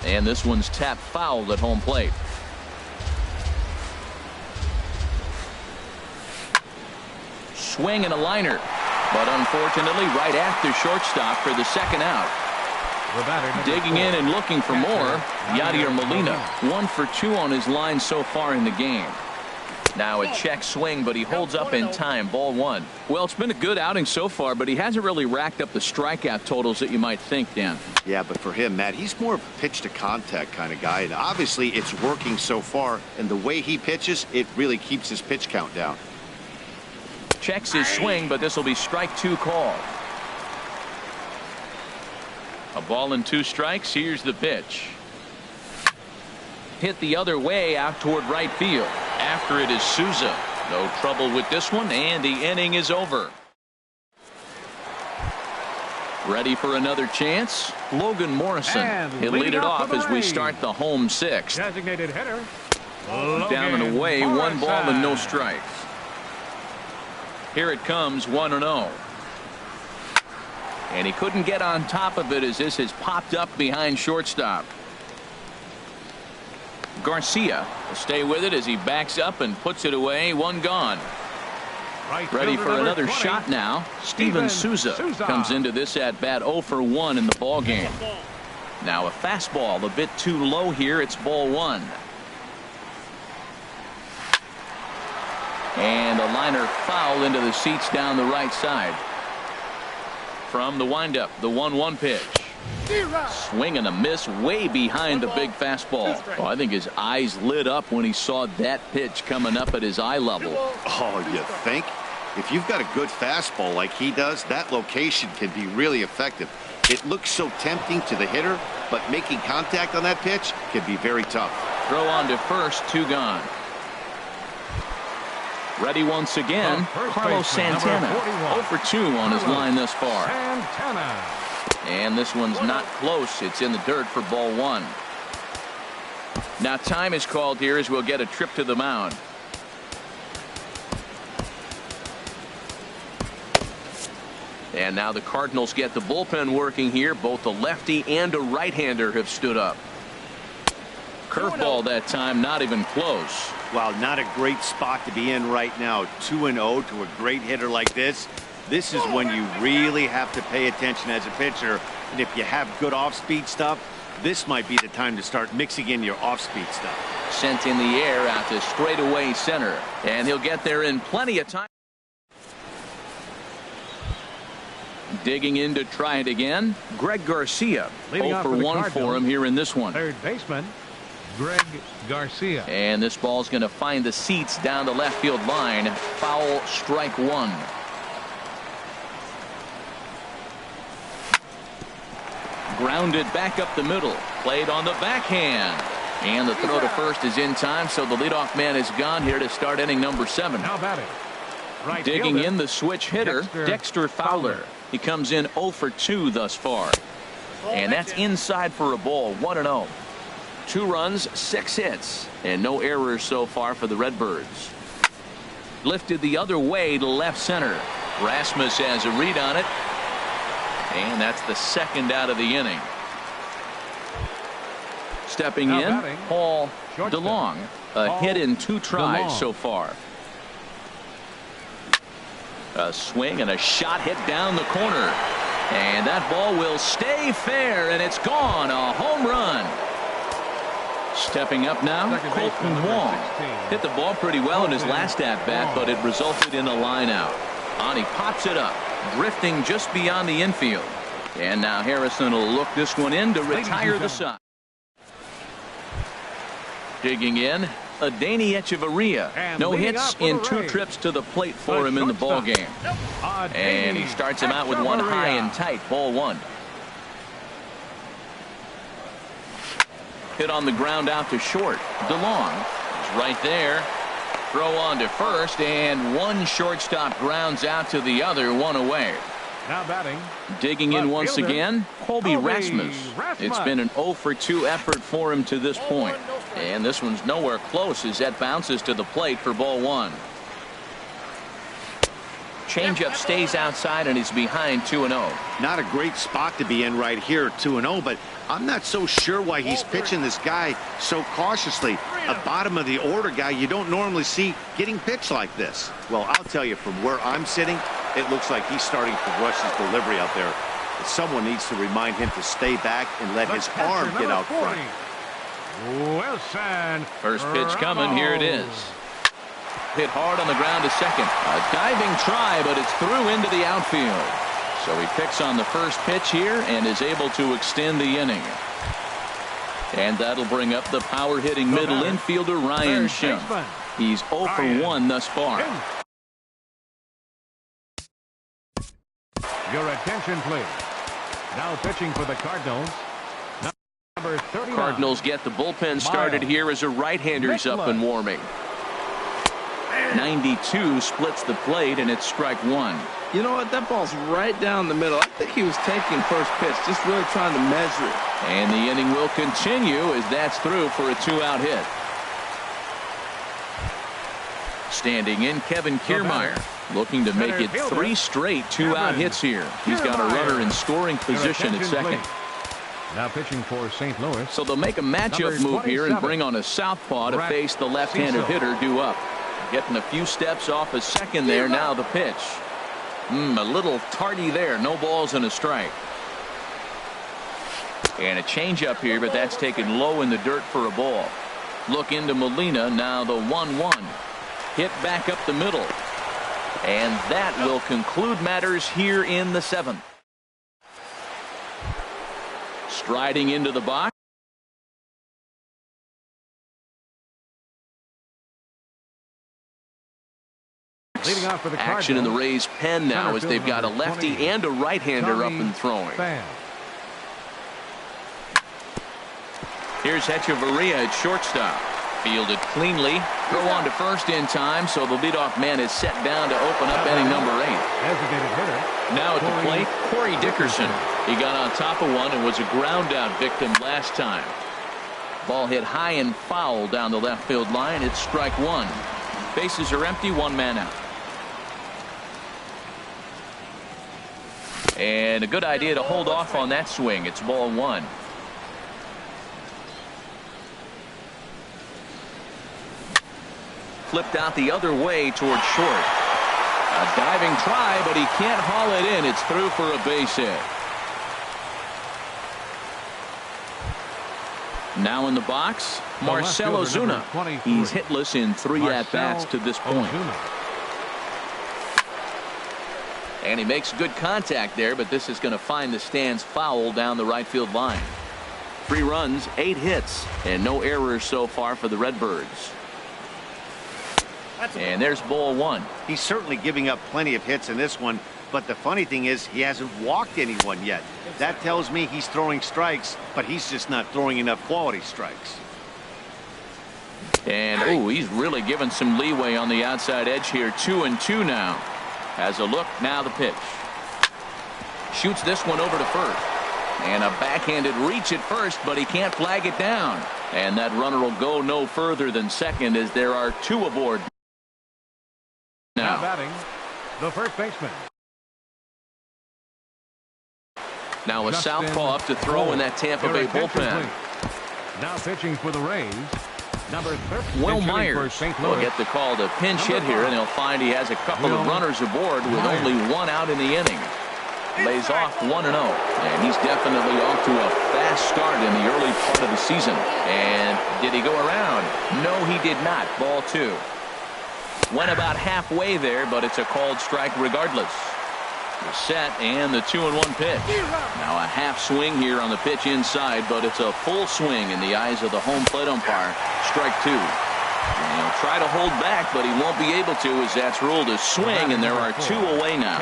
And this one's tapped foul at home plate. Swing and a liner, but unfortunately right after shortstop for the second out. Digging in and looking for more, Yadier Molina. 1 for 2 on his line so far in the game. Now a check swing, but he holds up in time. Ball 1. Well, it's been a good outing so far, but he hasn't really racked up the strikeout totals that you might think, Dan. Yeah, but for him, Matt, he's more of a pitch to contact kind of guy, and obviously it's working so far, and the way he pitches, it really keeps his pitch count down. Checks his swing, but this will be strike 2 call. A ball and 2 strikes. Here's the pitch. Hit the other way out toward right field. After it is Souza. No trouble with this one, and the inning is over. Ready for another chance? Logan Morrison. And He'll lead it off as we Rays. start the home sixth. Designated hitter. Down and away, Morrison. 1 ball and no strikes. Here it comes, 1-0. And he couldn't get on top of it as this has popped up behind shortstop. Garcia will stay with it as he backs up and puts it away. 1 gone. Right Ready fielder for number another 20. shot now. Steven Souza comes into this at bat 0 for 1 in the ball game. Now a fastball a bit too low here. It's ball 1. And a liner foul into the seats down the right side. From the windup, the 1-1 pitch. Swing and a miss way behind the big fastball. Oh, I think his eyes lit up when he saw that pitch coming up at his eye level. Oh, you think? If you've got a good fastball like he does, that location can be really effective. It looks so tempting to the hitter, but making contact on that pitch can be very tough. Throw on to first, 2 gone. Ready once again, Carlos Santana. 0 for 2 on his line thus far. Santana. And this one's not close. It's in the dirt for ball 1. Now time is called here as we'll get a trip to the mound. And now the Cardinals get the bullpen working here. Both a lefty and a right-hander have stood up. Curveball that time, not even close. Wow, not a great spot to be in right now. 2-0 to a great hitter like this. This is when you really have to pay attention as a pitcher. And if you have good off-speed stuff, this might be the time to start mixing in your off-speed stuff. Sent in the air out to straightaway center. And he'll get there in plenty of time. Digging in to try it again. Greg Garcia. Leading 0 off for for the 1 for Cardinals. him here in this one. Third baseman, Greg Garcia. And this ball's going to find the seats down the left field line. Foul, strike 1. Grounded back up the middle. Played on the backhand. And the throw to first is in time, so the leadoff man is gone here to start inning number 7. Now batting. Right Digging fielder, in the switch hitter, Dexter Fowler. He comes in 0 for 2 thus far. And that's inside for a ball, 1-0. 2 runs, 6 hits, and no errors so far for the Redbirds. Lifted the other way to left center. Rasmus has a read on it. And that's the second out of the inning. Stepping Now in, batting, Paul shortstop. DeLong. A Paul hit in 2 tries DeLong. so far. A swing and a shot hit down the corner. And that ball will stay fair, and it's gone. A home run. Stepping up now, Second baseman, Colton number Wong. 16. Hit the ball pretty well in his Colton last at-bat, Wong. but it resulted in a line out. On he pops it up, drifting just beyond the infield. And now Harrison will look this one in to retire the side. Digging in, Adeiny Echeverria. And No leading hits off for in the 2 Rays. trips to the plate for The him in the ball shortstop. game. And he Adeiny starts him out with one high Echeverria. and tight. Ball 1. Hit on the ground out to short. DeLong is right there. Throw on to first, and one shortstop grounds out to the other, 1 away. Now batting. Digging in once fielder, again, Colby Rasmus. It's been an 0 for 2 effort for him to this point. And this one's nowhere close as that bounces to the plate for ball 1. Changeup stays outside and he's behind 2-0. Not a great spot to be in right here, 2-0, but I'm not so sure why he's pitching this guy so cautiously. A bottom of the order guy you don't normally see getting pitched like this. Well, I'll tell you, from where I'm sitting, it looks like he's starting to rush his delivery out there. Someone needs to remind him to stay back and let his arm get out front. Wilson. First pitch coming. Here it is. Hit hard on the ground to second. A diving try, but it's through into the outfield. So he picks on the first pitch here and is able to extend the inning. And that'll bring up the power-hitting middle infielder Ryan Schimpf. He's 0 for 1 thus far. Your attention, please. Now pitching for the Cardinals. Number 39. Cardinals get the bullpen started here as a right-hander's up and warming. 92 splits the plate, and it's strike 1. You know what? That ball's right down the middle. I think he was taking first pitch, just really trying to measure it. And the inning will continue as that's through for a 2-out hit. Standing in, Kevin Kiermaier, looking to make it 3 straight 2-out hits here. He's got a runner in scoring position at second. Now pitching for St. Louis. So they'll make a matchup move here and bring on a southpaw to face the left-handed hitter due up. Getting a few steps off a second there. Now the pitch. A little tardy there. No balls and a strike. And a changeup here, but that's taken low in the dirt for a ball. Look into Molina. Now the 1-1. Hit back up the middle. And that will conclude matters here in the 7th. Striding into the box. Leading off for the Action in the Rays pen now as they've got a lefty and a right-hander up and throwing. Here's Hechavarria at shortstop. Fielded cleanly. Throw on to first in time, so the leadoff man is set down to open up inning number 8. Designated hitter. Now at the plate, Corey Dickerson. He got on top of one and was a ground-out victim last time. Ball hit high and foul down the left field line. It's strike 1. Bases are empty, 1 man out. And a good idea to hold off on that swing. It's ball 1. Flipped out the other way towards short. A diving try, but he can't haul it in. It's through for a base hit. Now in the box, Marcell Ozuna. He's hitless in 3 at-bats to this point. And he makes good contact there, but this is going to find the stands foul down the right field line. 3 runs, 8 hits, and no errors so far for the Redbirds. And there's ball 1. He's certainly giving up plenty of hits in this one, but the funny thing is he hasn't walked anyone yet. That tells me he's throwing strikes, but he's just not throwing enough quality strikes. And he's really given some leeway on the outside edge here. 2-2 now. Has a look. Now the pitch. Shoots this one over to first. And a backhanded reach at first, but he can't flag it down. And that runner will go no further than second as there are 2 aboard. Now batting, the first baseman. Now a southpaw up to throw in that Tampa Bay bullpen. Now pitching for the Rays, number 13. Will Myers will get the call to pinch hit here, and he'll find he has a couple of runners aboard with only 1 out in the inning. Lays off 1-0, and he's definitely off to a fast start in the early part of the season. And did he go around? No, he did not. Ball 2. Went about halfway there, but it's a called strike regardless. The set and the 2-1 pitch. Now a half swing here on the pitch inside, but it's a full swing in the eyes of the home plate umpire. Strike 2. And he'll try to hold back, but he won't be able to as that's ruled a swing, and there are 2 away now.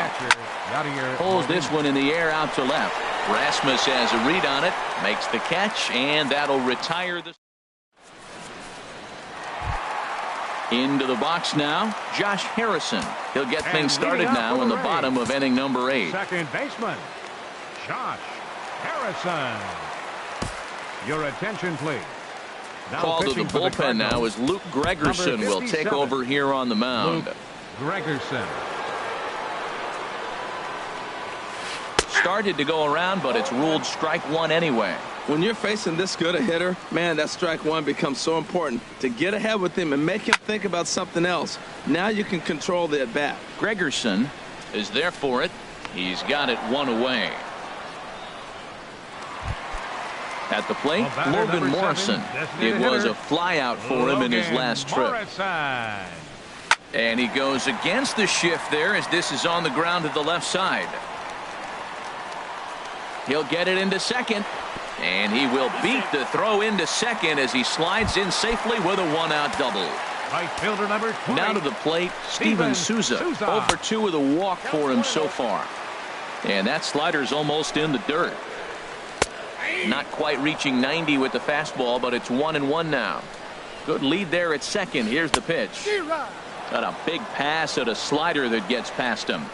Pulls this one in the air out to left. Rasmus has a read on it, makes the catch, and that'll retire the... Into the box now, Josh Harrison. He'll get things started now in the bottom of inning number 8. Second baseman, Josh Harrison. Your attention, please. Now Call to the bullpen now as Luke Gregerson will take over here on the mound. Luke Gregerson. Started to go around, but it's ruled strike 1 anyway. When you're facing this good a hitter, man, that strike 1 becomes so important to get ahead with him and make him think about something else. Now you can control the at-bat. Gregerson is there for it. He's got it 1 away. At the plate, Logan Morrison. It was a flyout for him in his last trip. And he goes against the shift there as this is on the ground to the left side. He'll get it into second. And he will beat the throw into second as he slides in safely with a 1-out double. Right fielder number 20. Now to the plate, Steven Souza. 0 for 2 with a walk for him so far. And that slider's almost in the dirt. Not quite reaching 90 with the fastball, but it's 1-1 now. Good lead there at second. Here's the pitch. Got a big pass at a slider that gets past him.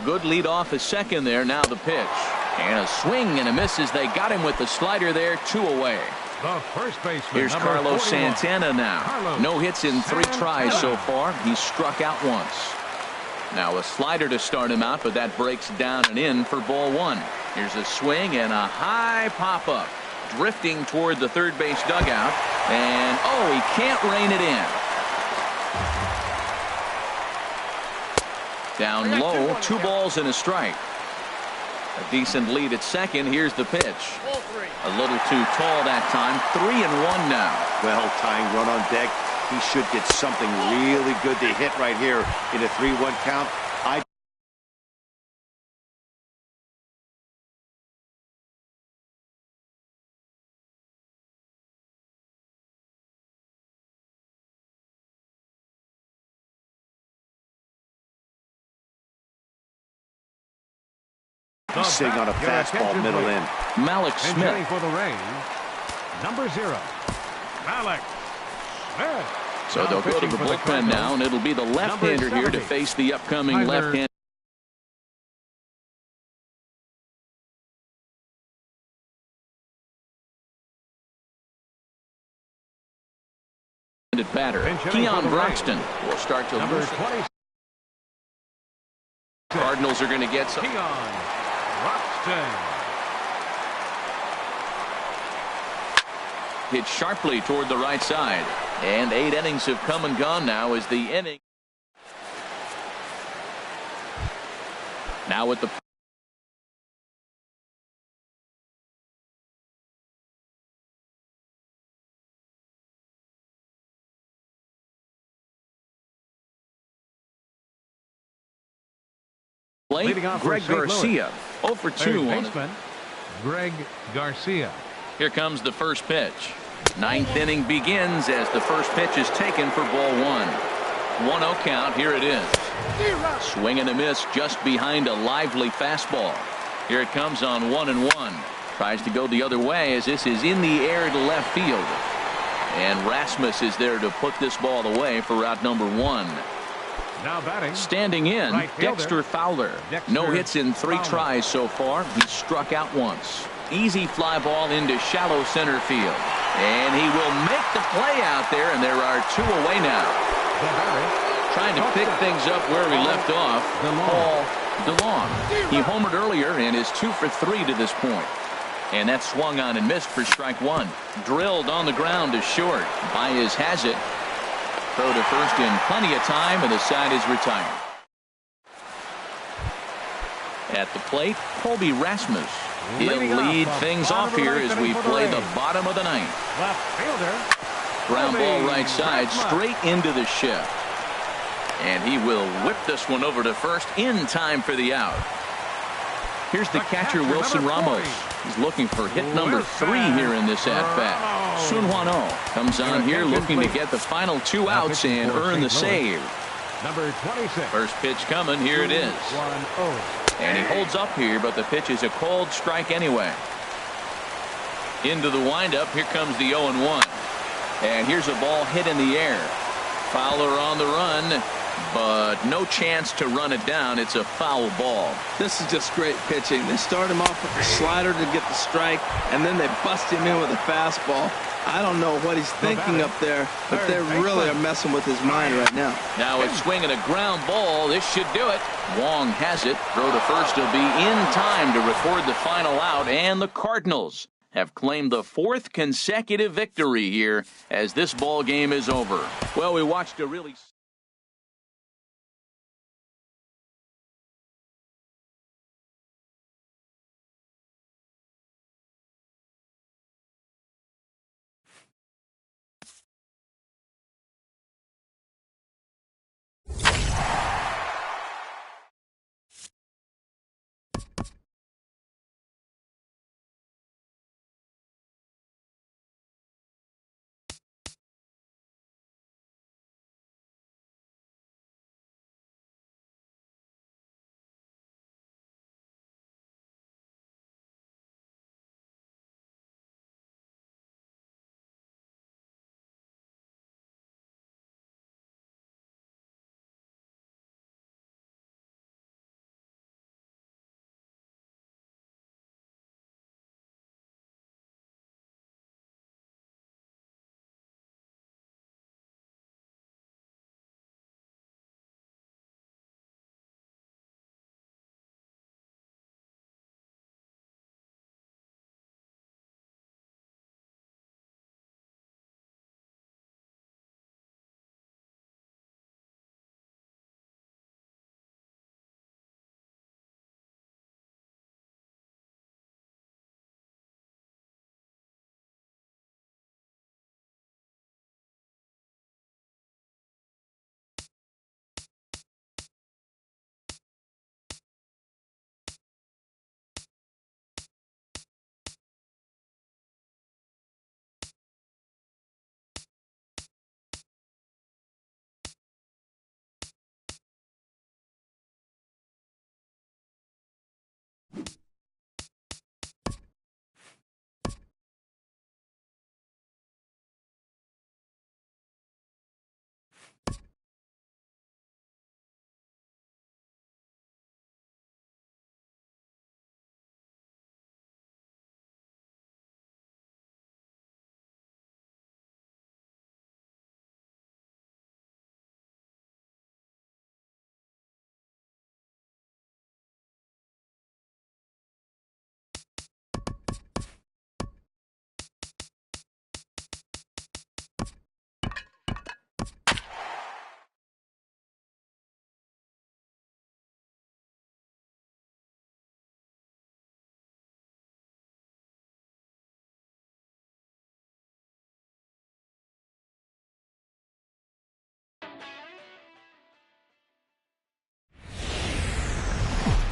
Good lead off at second there. Now the pitch. And a swing and a miss as they got him with the slider there. 2 away. The first baseman. Here's Carlos 41. Santana now. Carlos No hits in 3 tries so Santana. far. He's struck out once. Now a slider to start him out, but that breaks down and in for ball 1. Here's a swing and a high pop up. Drifting toward the third base dugout. And oh, he can't rein it in. Down low, 2 balls and a strike. A decent lead at second. Here's the pitch. A little too tall that time. 3-1 now. Well, tying run on deck. He should get something really good to hit right here in a 3-1 count. He's sitting on a fastball middle in. Malik Smith. For the Rays, number 0, Malik Smith. So they'll go to the bullpen now, and it'll be the left-hander here to face the upcoming left-handed batter. Keon Broxton will start to lose it. Cardinals are going to get some. Keon Broxton. Hit sharply toward the right side. And 8 innings have come and gone now as the inning. Now with the plate, Leading off for Greg St. Louis. Garcia. 0 for 2 on it. Baseman, Greg Garcia. Here comes the first pitch. 9th inning begins as the first pitch is taken for ball 1. 1-0 count. Here it is. Swing and a miss just behind a lively fastball. Here it comes on 1-1. Tries to go the other way as this is in the air to left field. And Rasmus is there to put this ball away for route number 1. Now batting. Standing in, Right fielder. Dexter Fowler. No hits in 3 tries so far. He struck out once. Easy fly ball into shallow center field. And he will make the play out there, and there are 2 away now. The batter, Trying to pick things up where we left off. Paul DeLong. He homered earlier and is 2 for 3 to this point. And that swung on and missed for strike 1. Drilled on the ground to short. Baez has it. Throw to first in plenty of time, and the side is retired. At the plate, Colby Rasmus. He'll lead things off here as we play the bottom of the 9th. left fielder. Ground ball right side, straight into the shift. And he will whip this one over to first in time for the out. Here's the catcher, Wilson Ramos. He's looking for hit number 3 here in this at-bat. Sun Hwan Oh comes on here looking to get the final 2 outs and earn the save. Number 26. First pitch coming. Here it is. 1-0. And he holds up here, but the pitch is a cold strike anyway. Into the windup. Here comes the 0-1. And here's a ball hit in the air. Fowler on the run, but no chance to run it down. It's a foul ball. This is just great pitching. They start him off with the slider to get the strike, and then they bust him in with a fastball. I don't know what he's thinking up there, but they really are messing with his mind right now. Now a swing and a ground ball. This should do it. Wong has it. Throw to first will be in time to record the final out, and the Cardinals have claimed the 4th consecutive victory here as this ball game is over. Well, we watched a really...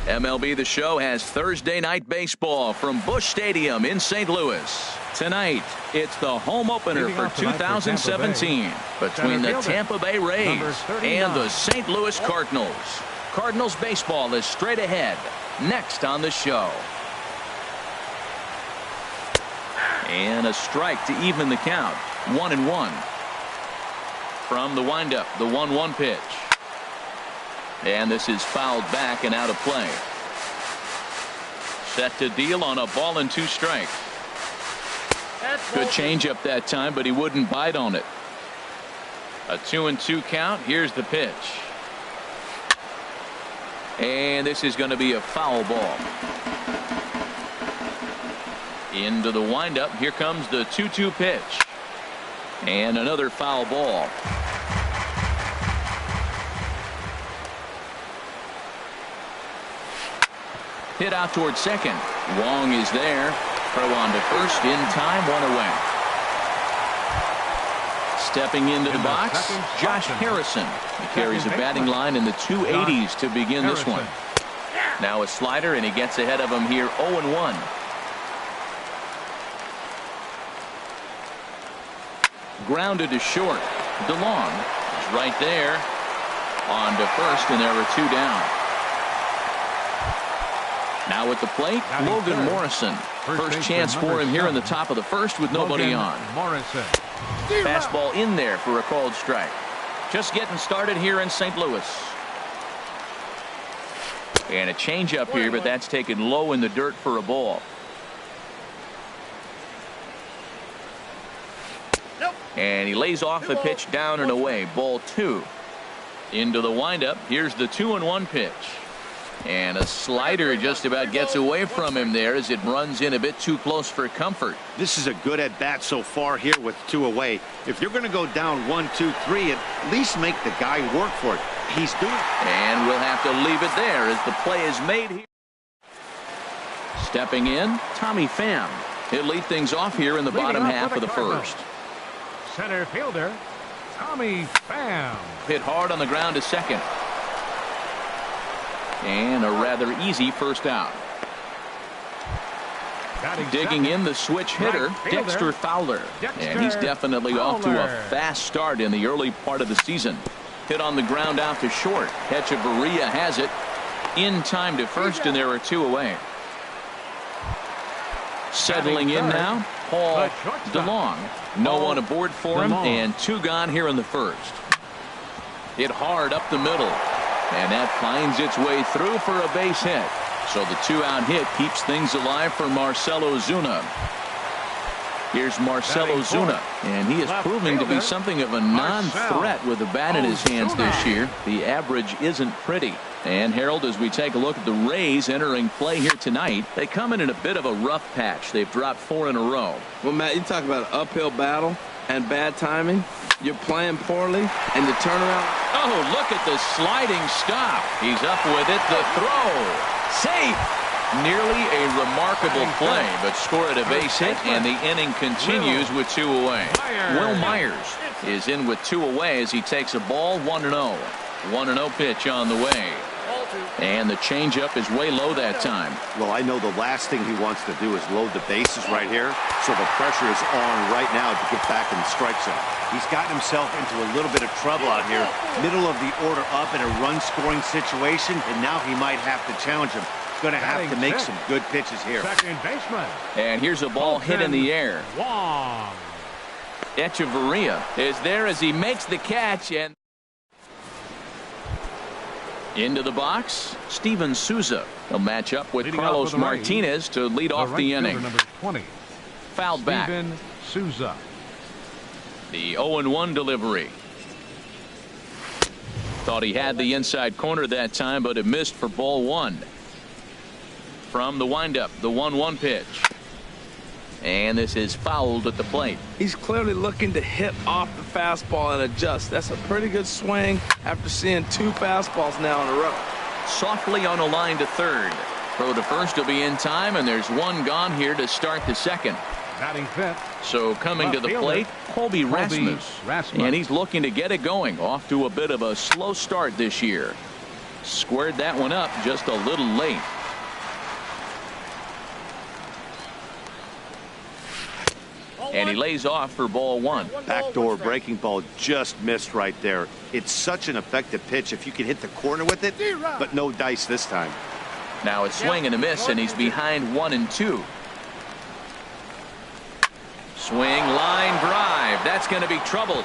MLB The Show has Thursday night baseball from Busch Stadium in St. Louis. Tonight, it's the home opener for 2017 between the Tampa Bay Rays and the St. Louis Cardinals. Cardinals baseball is straight ahead next on the show. And a strike to even the count. 1-1. From the windup, the 1-1 pitch. And this is fouled back and out of play. Set to deal on a ball and 2 strikes. Good changeup that time, but he wouldn't bite on it. A 2-2 count. Here's the pitch. And this is going to be a foul ball. Into the windup. Here comes the 2-2 pitch. And another foul ball. Hit out towards second. Wong is there. Throw on to first in time. 1 away. Stepping into the box, Josh Harrison. He carries a batting line in the 280s to begin this one. Now a slider, and he gets ahead of him here. 0-1. Grounded to short. DeLong is right there. On to first, and there are 2 down. Now at the plate, Logan Morrison. First chance for him here in the top of the first with nobody on. Morrison. Fastball in there for a called strike. Just getting started here in St. Louis. And a changeup here, but that's taken low in the dirt for a ball. And he lays off the pitch down and away. Ball 2. Into the windup. Here's the 2-1 pitch. And a slider just about gets away from him there as it runs in a bit too close for comfort. This is a good at bat so far here with 2 away. If you're going to go down 1, 2, 3, at least make the guy work for it. He's doing it. And we'll have to leave it there as the play is made here. Stepping in, Tommy Pham. He'll lead things off here in the bottom half of the first. Center fielder, Tommy Pham. Hit hard on the ground to second. And a rather easy first out. Digging in the switch hitter, Dexter Fowler. And he's definitely off to a fast start in the early part of the season. Hit on the ground out to short. Hechavarria has it. In time to first, and there are 2 away. Settling in now, Paul DeLong. No one aboard for him, and 2 gone here in the first. Hit hard up the middle. And that finds its way through for a base hit. So the 2-out hit keeps things alive for Marcell Ozuna. Here's Marcell Ozuna, and he is proving to be something of a non-threat with the bat in his hands this year. The average isn't pretty. And Harold, as we take a look at the Rays entering play here tonight, they come in a bit of a rough patch. They've dropped 4 in a row. Well, Matt, you talk about an uphill battle and bad timing. You're playing poorly, and you turn around. Oh, look at the sliding stop. He's up with it. The throw. Safe. Nearly a remarkable play, but scored a base hit, and the inning continues with 2 away. Wil Myers is in with 2 away as he takes a ball 1-0. 1-0 pitch on the way. And the changeup is way low that time. Well, I know the last thing he wants to do is load the bases right here, so the pressure is on right now to get back in the strike zone. He's gotten himself into a little bit of trouble out here, middle of the order up in a run-scoring situation, and now he might have to challenge him. He's going to have to make some good pitches here. Second baseman. And here's a ball hit in the air. Wong. Hechavarria is there as he makes the catch, and into the box, Steven Souza. He'll match up with Carlos Martinez to lead off the inning. Number 20. Fouled back. Steven Souza. The 0-1 delivery. Thought he had the inside corner that time, but it missed for ball 1. From the windup, the 1-1 pitch. And this is fouled at the plate. He's clearly looking to hit off the fastball and adjust. That's a pretty good swing after seeing 2 fastballs now in a row. Softly on a line to third. Throw to first will be in time, and there's 1 gone here to start the second. Batting fifth. So coming to the plate, Colby Rasmus. And he's looking to get it going. Off to a bit of a slow start this year. Squared that one up just a little late. And he lays off for ball 1. Backdoor breaking ball just missed right there. It's such an effective pitch if you can hit the corner with it, but no dice this time. Now a swing and a miss, and he's behind 1-2. Swing, line drive. That's going to be trouble.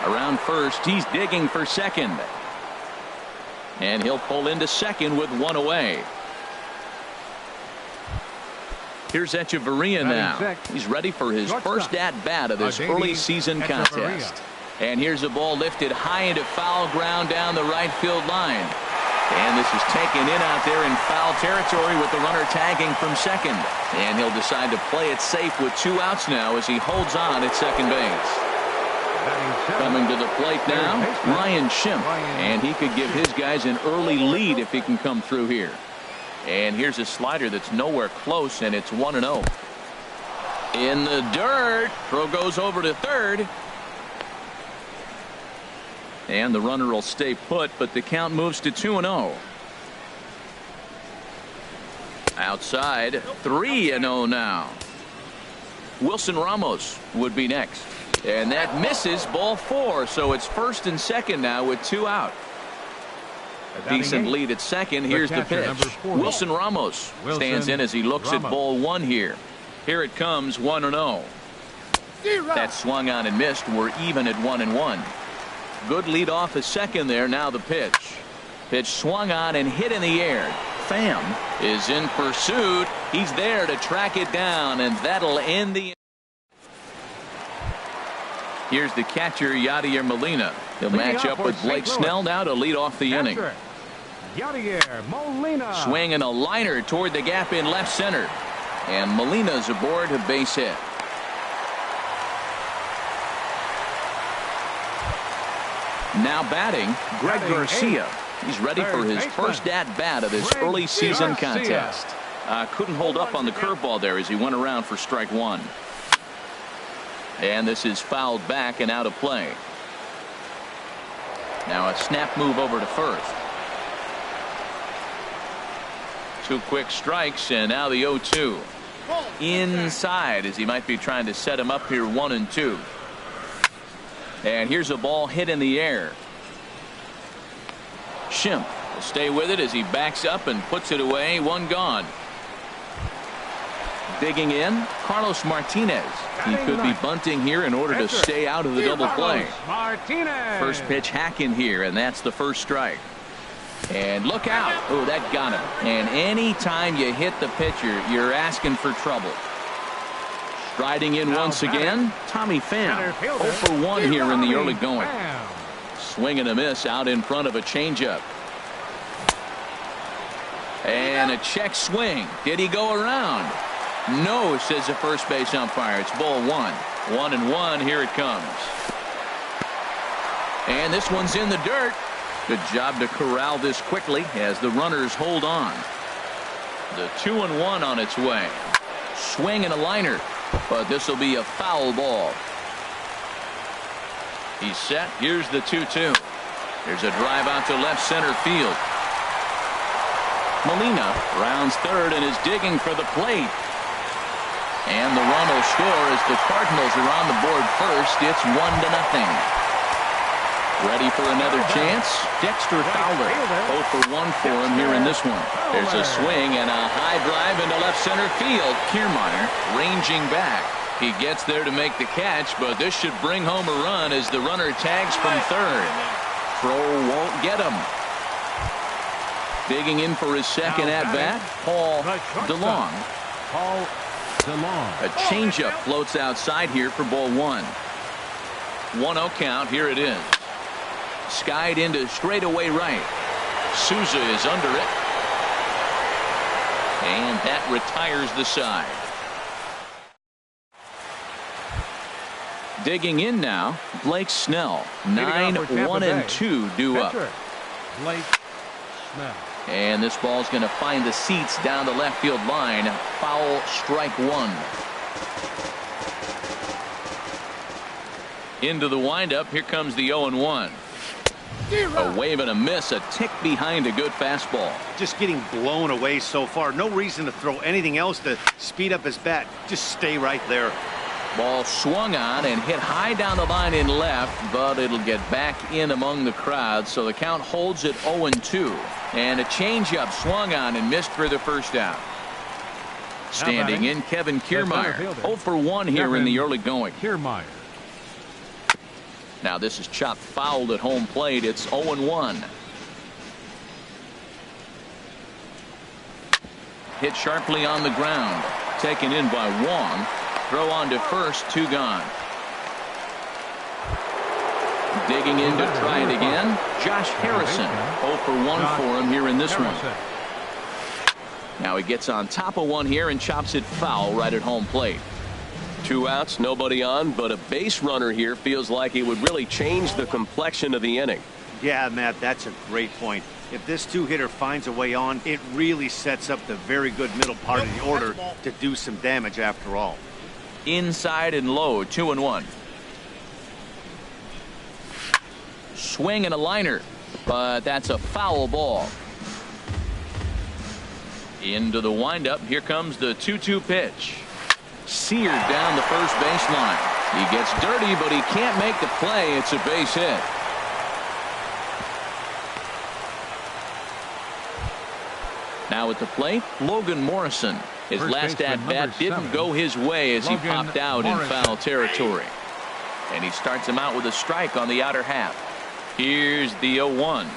Around first, he's digging for second. And he'll pull into second with 1 away. Here's Hechavarria now. He's ready for his first at-bat of this early season contest. And here's a ball lifted high into foul ground down the right field line. And this is taken in out there in foul territory with the runner tagging from second. And he'll decide to play it safe with 2 outs now as he holds on at second base. Coming to the plate now, Ryan Schimpf. And he could give his guys an early lead if he can come through here. And here's a slider that's nowhere close, and it's 1-0. In the dirt. Throw goes over to third. And the runner will stay put, but the count moves to 2-0. Outside, 3-0 now. Wilson Ramos would be next. And that misses, ball 4, so it's first and second now with 2 out. Decent lead at second. Here's the pitch. Wilson Ramos stands in as he looks at ball 1 here. Here it comes, 1-0. That swung on and missed. We're even at 1-1. Good lead off a second there. Now the pitch. Pitch swung on and hit in the air. Pham is in pursuit. He's there to track it down, and that'll end the. Here's the catcher, Yadier Molina. He'll match up with Blake Snell now to lead off the inning. Yadier Molina. Swinging a liner toward the gap in left center. And Molina's aboard a base hit. Now batting, Greg Garcia. He's ready for his first at-bat of this early season contest. Couldn't hold up on the curveball there as he went around for strike one. And this is fouled back and out of play. Now a snap move over to first. 2 quick strikes, and now the 0-2. Inside as he might be trying to set him up here 1-2. And here's a ball hit in the air. Schimpf will stay with it as he backs up and puts it away. One gone. Digging in, Carlos Martinez. He could be bunting here in order to stay out of the double play. First pitch hacking here, and that's the first strike. And look out. Oh, that got him. And anytime you hit the pitcher, you're asking for trouble. Striding in once again, Tommy Pham. 0 for 1 here in the early going. Swing and a miss out in front of a changeup. And a check swing. Did he go around? No, says the first base umpire. It's ball 1. 1-1. Here it comes. And this one's in the dirt. Good job to corral this quickly as the runners hold on. The 2-1 on its way. Swing and a liner, but this will be a foul ball. He's set. Here's the 2-2. There's a drive out to left center field. Molina rounds third and is digging for the plate. And the run will score as the Cardinals are on the board first. It's 1-0. Ready for another chance? Dexter Fowler. 0 for 1 for him here in this one. There's a swing and a high drive into left center field. Kiermaier ranging back. He gets there to make the catch, but this should bring home a run as the runner tags from third. Throw won't get him. Digging in for his second at-bat, Paul DeLong. A changeup floats outside here for ball 1. 1-0 count. Here it is. Skied into straightaway right. Souza is under it. And that retires the side. Digging in now, Blake Snell. 9-1-2 due up. Blake Snell. And this ball's going to find the seats down the left field line. Foul, strike 1. Into the windup. Here comes the 0-1. A wave and a miss, a tick behind a good fastball. Just getting blown away so far. No reason to throw anything else to speed up his bat. Just stay right there. Ball swung on and hit high down the line in left, but it'll get back in among the crowd, so the count holds at 0-2. And a changeup swung on and missed for the first out. Standing in, Kevin Kiermaier. 0 for 1 here in the early going. Kiermaier. Now this is chopped fouled at home plate. It's 0-1. Hit sharply on the ground. Taken in by Wong. Throw on to first. 2 gone. Digging in to try it again. Josh Harrison. 0 for 1 for him here in this one. Now he gets on top of one here and chops it foul right at home plate. 2 outs, nobody on, but a base runner here feels like it would really change the complexion of the inning. Yeah, Matt, that's a great point. If this 2-hitter finds a way on, it really sets up the very good middle part of the order to do some damage after all. Inside and low. 2-1. Swing and a liner, but that's a foul ball. Into the windup. Here comes the 2-2 pitch. Seared down the first baseline. He gets dirty, but he can't make the play. It's a base hit. Now at the plate, Logan Morrison. His First last baseman, at-bat number didn't 7, go his way as he Logan popped out in Morrison. foul territory. And he starts him out with a strike on the outer half. Here's the 0-1.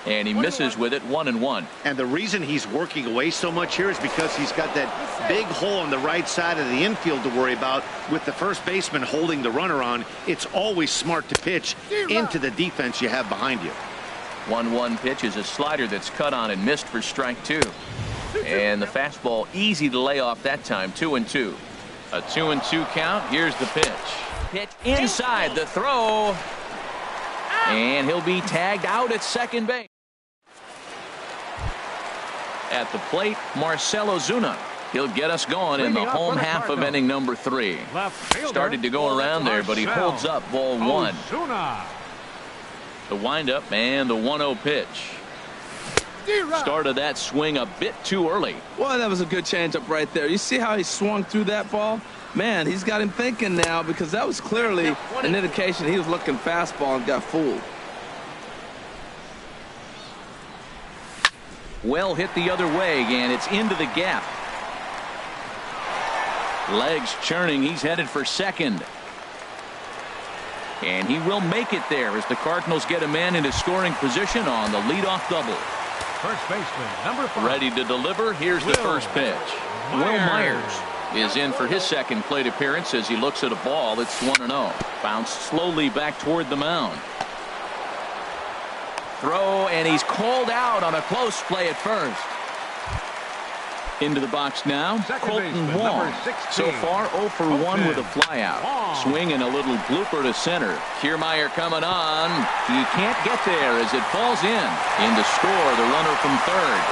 And he misses with it, 1-1. And the reason he's working away so much here is because he's got that big hole on the right side of the infield to worry about with the first baseman holding the runner on. It's always smart to pitch into the defense you have behind you. 1-1 pitch is a slider that's cut on and missed for strike 2. And the fastball easy to lay off that time, 2-2. A 2-2 count. Here's the pitch. Hit inside the throw. And he'll be tagged out at second base. At the plate, Marcell Ozuna. He'll get us going in the home half of inning number 3. Started to go around there, but he holds up ball 1. The windup and the 1-0 pitch. Started that swing a bit too early. Well, that was a good changeup right there. You see how he swung through that ball? Man, he's got him thinking now, because that was clearly an indication he was looking fastball and got fooled. Well hit the other way, and it's into the gap. Legs churning. He's headed for second. And he will make it there as the Cardinals get a man into scoring position on the leadoff double. First baseman, number 5. Ready to deliver. Here's the first pitch. Will Myers is in for his second plate appearance as he looks at a ball that's 1-0. Bounced slowly back toward the mound. Throw, and he's called out on a close play at first. Into the box now, Second Colton baseman, Wong. number 16. So far 0 for 1 with a flyout. Wong. Swing and a little blooper to center. Kiermaier coming on. He can't get there as it falls in. In to score, the runner from third.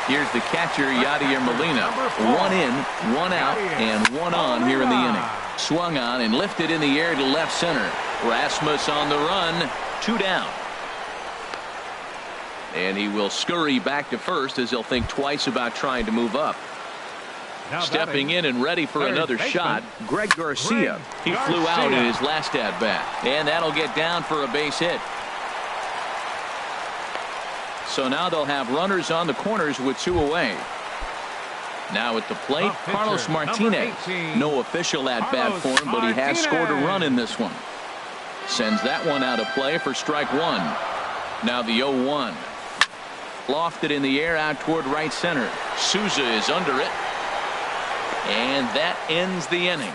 Here's the catcher, Yadier Molina. 1 in, 1 out, and 1 on here in the inning. Swung on and lifted in the air to left center. Rasmus on the run. 2 down. And he will scurry back to first as he'll think twice about trying to move up. Now Stepping in and ready for third another baseman, shot, Greg Garcia. He flew out in his last at-bat. And that'll get down for a base hit. So now they'll have runners on the corners with 2 away. Now at the plate, Pitcher, Carlos Martinez. number 18, No official at-bat Carlos for him, but he has scored a Martinez. run in this one. Sends that one out of play for strike 1. Now the 0-1. Lofted in the air out toward right center. Souza is under it. And that ends the inning.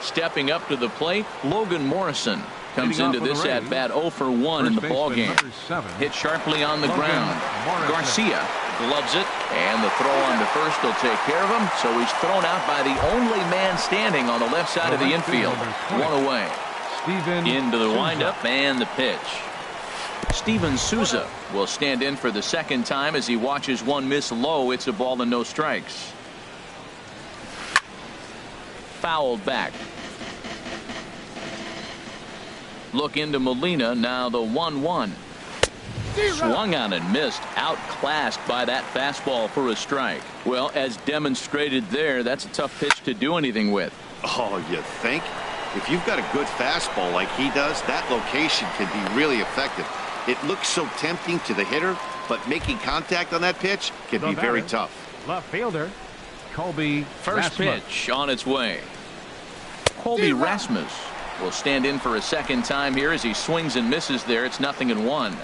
Stepping up to the plate, Logan Morrison comes Leading off into for the this Rays, at-bat 0 for 1 in the first ball baseman, game. number 7, Hit sharply on the Logan ground. Morrison. Garcia gloves it, and the throw on to first will take care of him. So he's thrown out by the only man standing on the left side of the infield. 1 away. Steven Into the Souza. windup and the pitch. Steven Souza will stand in for the second time as he watches one miss low. It's a ball and no strikes. Fouled back. Look into Molina. Now the 1-1. Swung on and missed. Outclassed by that fastball for a strike. Well, as demonstrated there, that's a tough pitch to do anything with. Oh, you think? If you've got a good fastball like he does, that location can be really effective. It looks so tempting to the hitter, but making contact on that pitch can be very tough. Left fielder, Colby First Rasmus. pitch on its way. Colby Rasmus will stand in for a second time here as he swings and misses there. It's 0-1.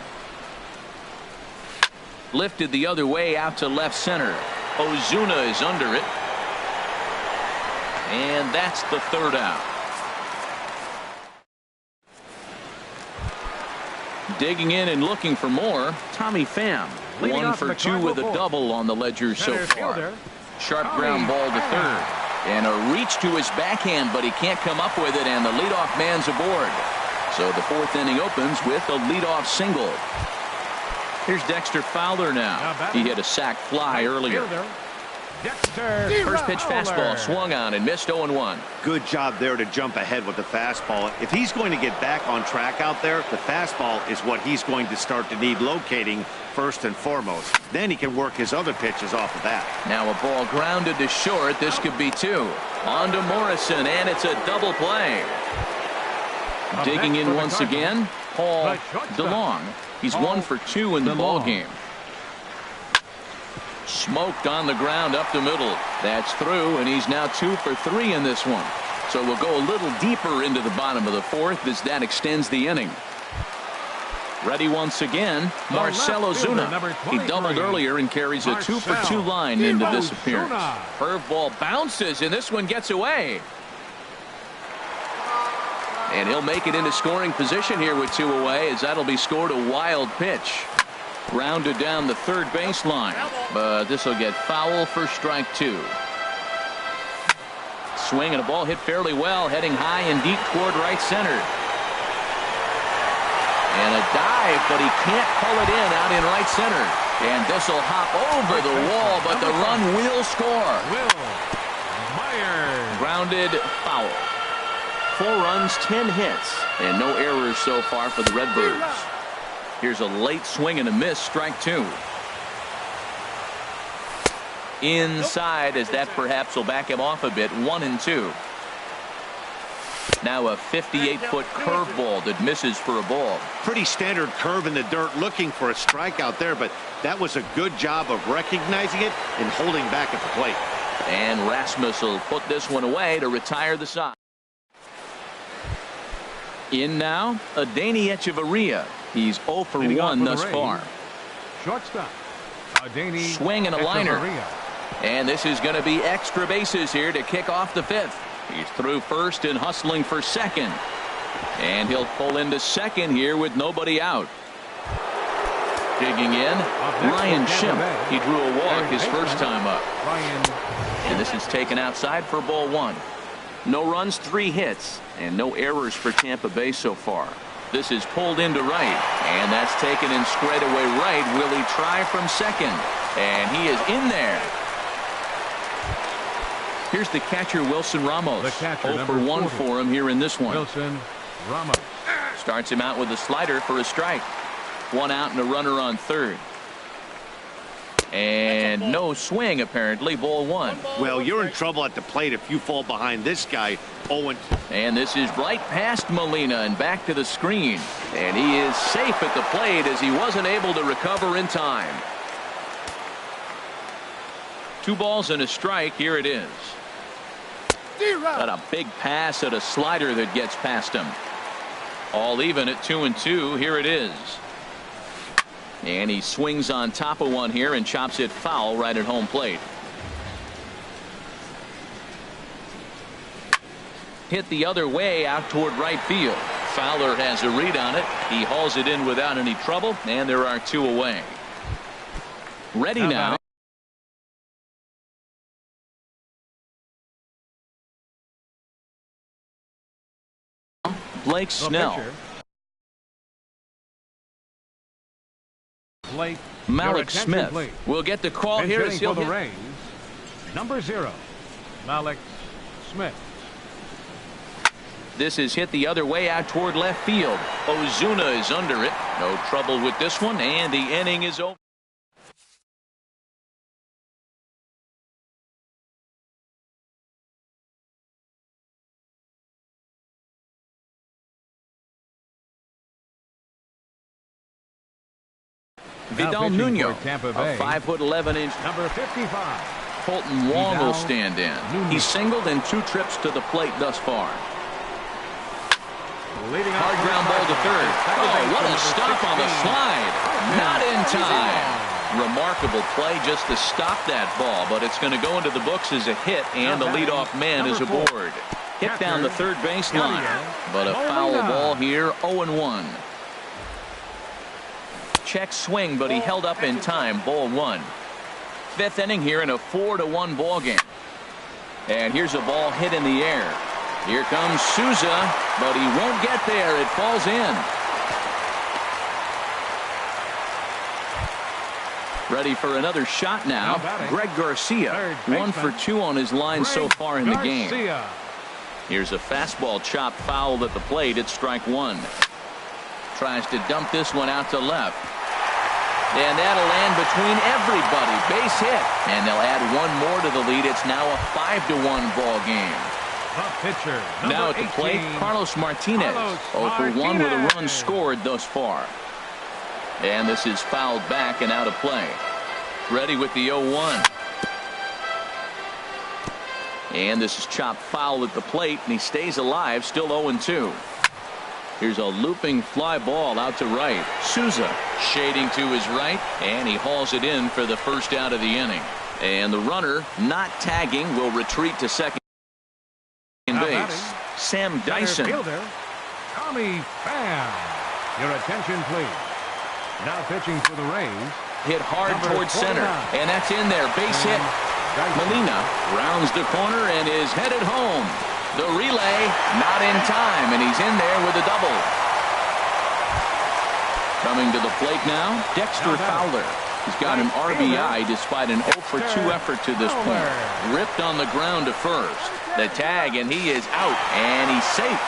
Lifted the other way out to left center. Ozuna is under it. And that's the third out. Digging in and looking for more, Tommy Pham. Leading 1 off for the 2 Cardinal with a fourth. double on the ledger so Center far. fielder, Sharp Tommy ground ball to Pham. third. And a reach to his backhand, but he can't come up with it, and the leadoff man's aboard. So the 4th inning opens with a leadoff single. Here's Dexter Fowler now. He hit a sac fly earlier. Fielder, Dexter First pitch Fowler. fastball swung on and missed 0-1. Good job there to jump ahead with the fastball. If he's going to get back on track out there, the fastball is what he's going to start to need locating first and foremost. Then he can work his other pitches off of that. Now a ball grounded to short. This could be 2. On to Morrison, and it's a double play. Digging in once again, Paul DeLong. He's 1 for 2 in the ball game. Smoked on the ground up the middle. That's through, and he's now 2 for 3 in this one. So we'll go a little deeper into the bottom of the 4th as that extends the inning. Ready once again, Marcell Ozuna. He doubled earlier and carries a 2 for 2 line into this appearance. Curveball bounces, and this one gets away. And he'll make it into scoring position here with 2 away, as that'll be scored a wild pitch. Grounded down the third baseline, but this will get foul for strike 2. Swing and a ball hit fairly well, heading high and deep toward right center. And a dive, but he can't pull it in out in right center. And this will hop over the wall, but the run will score. Grounded foul. 4 runs, 10 hits, and no errors so far for the Redbirds. Here's a late swing and a miss, strike 2. Inside, as that perhaps will back him off a bit, 1-2. Now a 58-foot curveball that misses for a ball. Pretty standard curve in the dirt, looking for a strikeout there, but that was a good job of recognizing it and holding back at the plate. And Rasmus will put this one away to retire the side. In now, Adeiny Hechavarria. He's 0 for 1 thus far. Shortstop. Swing and a liner. And this is going to be extra bases here to kick off the 5th. He's through first and hustling for second. And he'll pull into second here with nobody out. Digging in, Ryan Schimpf. He drew a walk his first time up. And this is taken outside for ball 1. No runs, 3 hits, and no errors for Tampa Bay so far. This is pulled into right, and that's taken in straight away right. Will he try from second? And he is in there. Here's the catcher, Wilson Ramos. 0 for 1 for him here in this one. Wilson Ramos starts him out with a slider for a strike. 1 out and a runner on third. And no swing, apparently. Ball 1. Well, you're in trouble at the plate if you fall behind this guy. Owen. And this is right past Molina and back to the screen. And he is safe at the plate as he wasn't able to recover in time. 2 balls and a strike. Here it is. Got a big pass at a slider that gets past him. All even at 2-2. Here it is. And he swings on top of one here and chops it foul right at home plate. Hit the other way out toward right field. Fowler has a read on it. He hauls it in without any trouble, and there are 2 away. Ready now. Blake Snell. Mallex Smith will get the call here as he'll the Rays. Number 0, Mallex Smith. This is hit the other way out toward left field. Ozuna is under it. No trouble with this one, and the inning is over. Vidal Nuno, a 5'11" number 55. Colton Wong will stand in. He's singled in 2 trips to the plate thus far. Hard ground ball to third. Oh, what a stop on the slide. Not in time. Remarkable play just to stop that ball, but it's going to go into the books as a hit, and the leadoff man is aboard. Hit down the third baseline, but a foul ball here, 0-1. Check swing, but he held up in time. Ball 1. 5th inning here in a 4-1 ball game. And here's a ball hit in the air. Here comes Souza, but he won't get there. It falls in. Ready for another shot now. Greg Garcia, 1 for 2 on his line so far in the game. Here's a fastball chopped foul at the plate. It's strike 1. Tries to dump this one out to left. And that'll land between everybody. Base hit. And they'll add 1 more to the lead. It's now a 5-1 ball game. The pitcher, Now at number the plate, 18, Carlos Martinez. Carlos 0 for 1 with a run Martinez. scored thus far. And this is fouled back and out of play. Ready with the 0-1. And this is chopped foul at the plate, and he stays alive, still 0-2. Here's a looping fly ball out to right. Souza shading to his right, and he hauls it in for the first out of the inning. And the runner, not tagging, will retreat to second base. Sam Dyson. Center fielder, Tommy Pham. Your attention, please. Now pitching for the Rays. Hit hard Number towards center, 49. and that's in there. Base hit. Molina rounds the corner and is headed home. The relay not in time, and he's in there with a double. Coming to the plate now, Dexter Fowler. He's got an RBI despite an 0 for 2 effort to this point. Ripped on the ground to first. The tag, and he is out, and he's safe.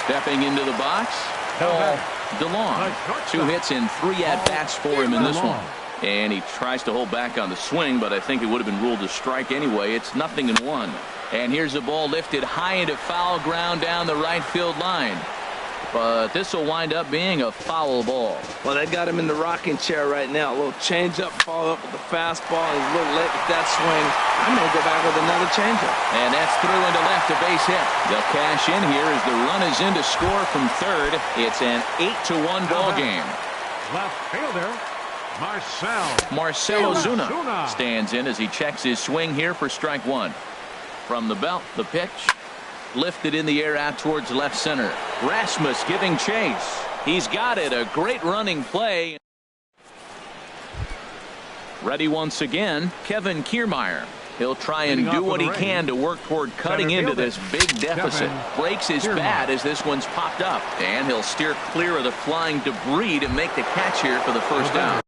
Stepping into the box, Paul DeLong. 2 hits and 3 at-bats for him in this one. And he tries to hold back on the swing, but I think it would have been ruled a strike anyway. It's 0-1. And here's a ball lifted high into foul ground down the right field line. But this will wind up being a foul ball. Well, they got him in the rocking chair right now. A little changeup, follow up with the fastball. He's a little late with that swing. I may go back with another changeup. And that's through into left, a base hit. They'll cash in here as the run is in to score from third. It's an 8-1 ball game. Left fielder, Marcell Ozuna stands in as he checks his swing here for strike 1. From the belt, the pitch. Lifted in the air out towards left center. Rasmus giving chase. He's got it. A great running play. Ready once again, Kevin Kiermaier. He'll try and do what he can to work toward cutting into this big deficit. Breaks his bat as this one's popped up. And he'll steer clear of the flying debris to make the catch here for the first out.